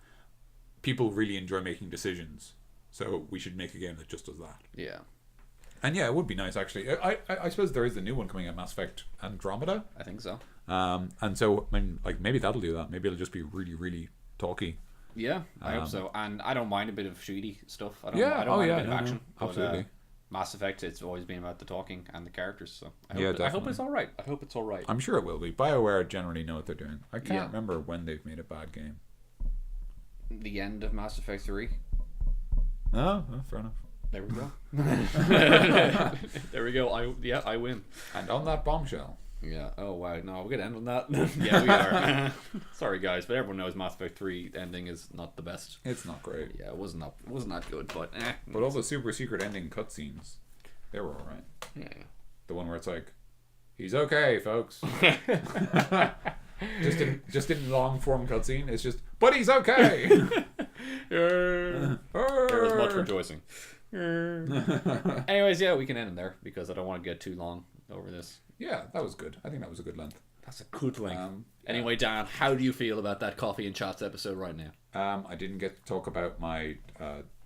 people really enjoy making decisions, so we should make a game that just does that. Yeah. And yeah, it would be nice, actually. I suppose there is a new one coming out, Mass Effect Andromeda. I think so. And so, I mean, like, maybe that'll do that. Maybe it'll just be really, really talky. Yeah, I hope so. And I don't mind a bit of shooty stuff. I don't mind a bit of action. No, absolutely. But, Mass Effect, it's always been about the talking and the characters. So I hope it's all right. I hope it's all right. I'm sure it will be. BioWare generally know what they're doing. I can't remember when they've made a bad game. The end of Mass Effect 3. Oh, fair enough. There we go. There we go. I win. And on that bombshell. Yeah. Oh wow. No, we're gonna end on that. Yeah, we are. Sorry guys, but everyone knows Mass Effect 3 ending is not the best. It's not great. Yeah, it wasn't that good, but But all the super secret ending cutscenes, they were alright. Yeah. The one where it's like, he's okay, folks. just in long form cutscene, it's just, but he's okay. There was much rejoicing. Anyways, yeah, we can end in there because I don't want to get too long over this. Yeah, that was good. I think that was a good length. That's a good length. Anyway, Dan, how do you feel about that Coffee and Chats episode right now? I didn't get to talk about my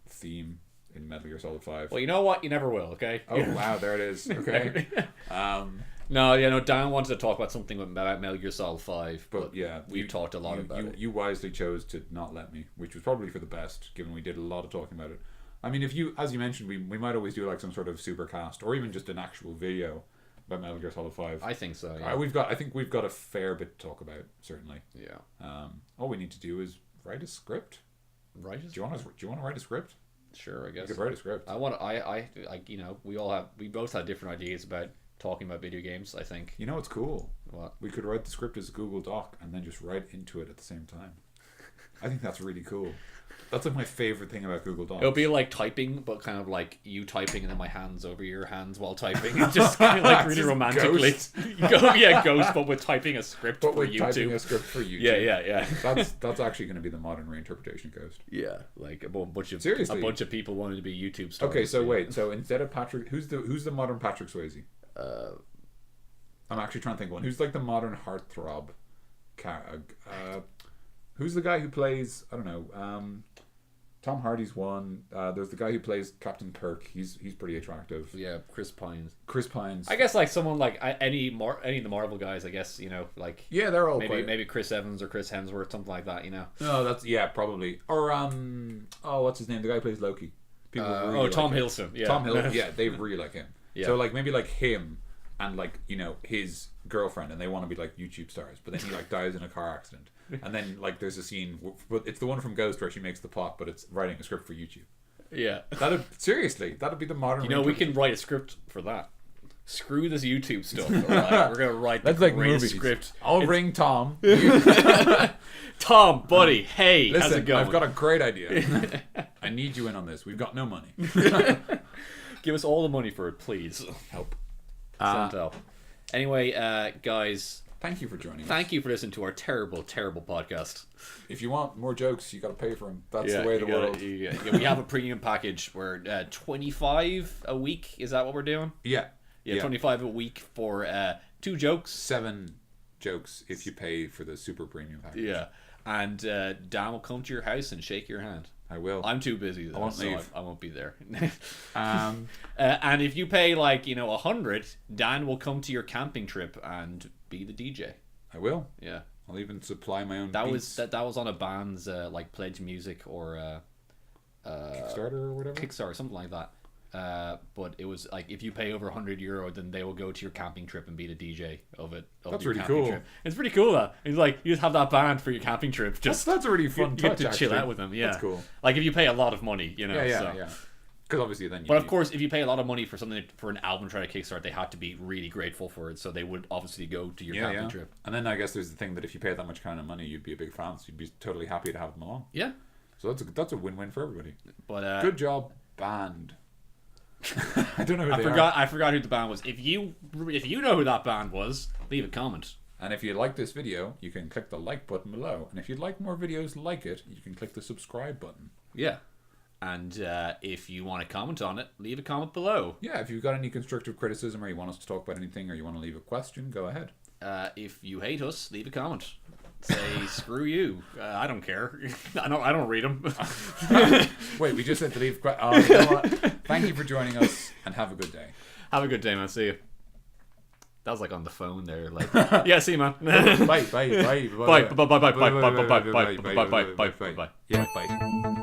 theme in Metal Gear Solid 5. Well, you know what? You never will, okay? Oh, wow, there it is. Okay. No, Dan wanted to talk about something about Metal Gear Solid 5, but yeah, we've talked a lot about it. You wisely chose to not let me, which was probably for the best, given we did a lot of talking about it. I mean, as you mentioned, we might always do like some sort of supercast, or even just an actual video about Metal Gear Solid 5. I think so, yeah. I think we've got a fair bit to talk about, certainly. Yeah. All we need to do is write a script. Do you want to write a script? Sure, I guess. You could write a script. I you know, we both had different ideas about talking about video games, I think. You know what's cool? What? We could write the script as a Google Doc and then just write into it at the same time. I think that's really cool. That's like my favorite thing about Google Docs. It'll be like typing, but kind of like you typing and then my hands over your hands while typing. It's just kind of like really romantically. Ghost, but with typing a script for YouTube. Typing a script for YouTube. Yeah. That's actually going to be the modern reinterpretation Ghost. Yeah, like a bunch of people wanted to be YouTube stars. Okay, so wait, so instead of Patrick, who's the modern Patrick Swayze? I'm actually trying to think one. Who's like the modern heartthrob? Who's the guy who plays? I don't know. Tom Hardy's one. There's the guy who plays Captain Kirk. He's pretty attractive. Yeah, Chris Pines. I guess like someone like any of the Marvel guys. I guess, you know, like they're all maybe Chris Evans or Chris Hemsworth, something like that. You know. No, that's probably. Or what's his name? The guy who plays Loki. Really Tom Hiddleston. Yeah. Tom Hiddleston. Yeah, they really like him. Yeah. So like maybe like him and like, you know, his girlfriend, and they want to be like YouTube stars, but then he like dies in a car accident. And then like there's a scene, but it's the one from Ghost where she makes the plot, but it's writing a script for YouTube. Yeah. That'd be the modern. You know, we can write a script for that. Screw this YouTube stuff. Right? We're gonna write the greatest script. I'll ring Tom. Tom, buddy, hey, listen, how's it going? I've got a great idea. I need you in on this. We've got no money. Give us all the money for it, please. Help. Anyway, guys, thank you for joining us. Thank you for listening to our terrible, terrible podcast. If you want more jokes, you got to pay for them. That's the way of the world. We have a premium package where $25 a week. Is that what we're doing? Yeah, $25 a week for 2 jokes. 7 jokes if you pay for the super premium package. Yeah, and Dan will come to your house and shake your hand. I will. I'm too busy though, I won't be there. And if you pay like, you know, 100, Dan will come to your camping trip and be the DJ. I will. Yeah. I'll even supply my own beats. That was on a band's like pledge music or Kickstarter or whatever. Kickstarter, something like that. But it was like, if you pay over €100, then they will go to your camping trip and be the DJ of it. That's really cool. Trip. It's pretty cool. That it's like you just have that band for your camping trip. Just that's a really fun you touch. Get to chill out with them. Yeah, that's cool. Like if you pay a lot of money, you know. Yeah. Because obviously then. But of course, if you pay a lot of money for something, for an album trying to kickstart, they had to be really grateful for it. So they would obviously go to your camping trip. And then I guess there's the thing that if you pay that much kind of money, you'd be a big fan. So you'd be totally happy to have them along. Yeah. So that's a win-win for everybody. But good job, band. I don't know who I forgot who the band was. If you know who that band was, leave a comment. And if you like this video, you can click the like button below. And if you'd like more videos like it, you can click the subscribe button. Yeah. And if you want to comment on it, leave a comment below. Yeah, if you've got any constructive criticism or you want us to talk about anything or you want to leave a question, go ahead. If you hate us, leave a comment. Say screw you. I don't care. I don't read them. Wait, we just said to leave. Oh, you know what? Thank you for joining us, and have a good day. Have a good day, man. See you. That was like on the phone there, like yeah. See you, man. Bye. Bye. Bye. Bye. Bye. Bye. Bye. Bye. Bye. Bye. Bye. Bye. Bye. Bye. Bye. Yeah, bye.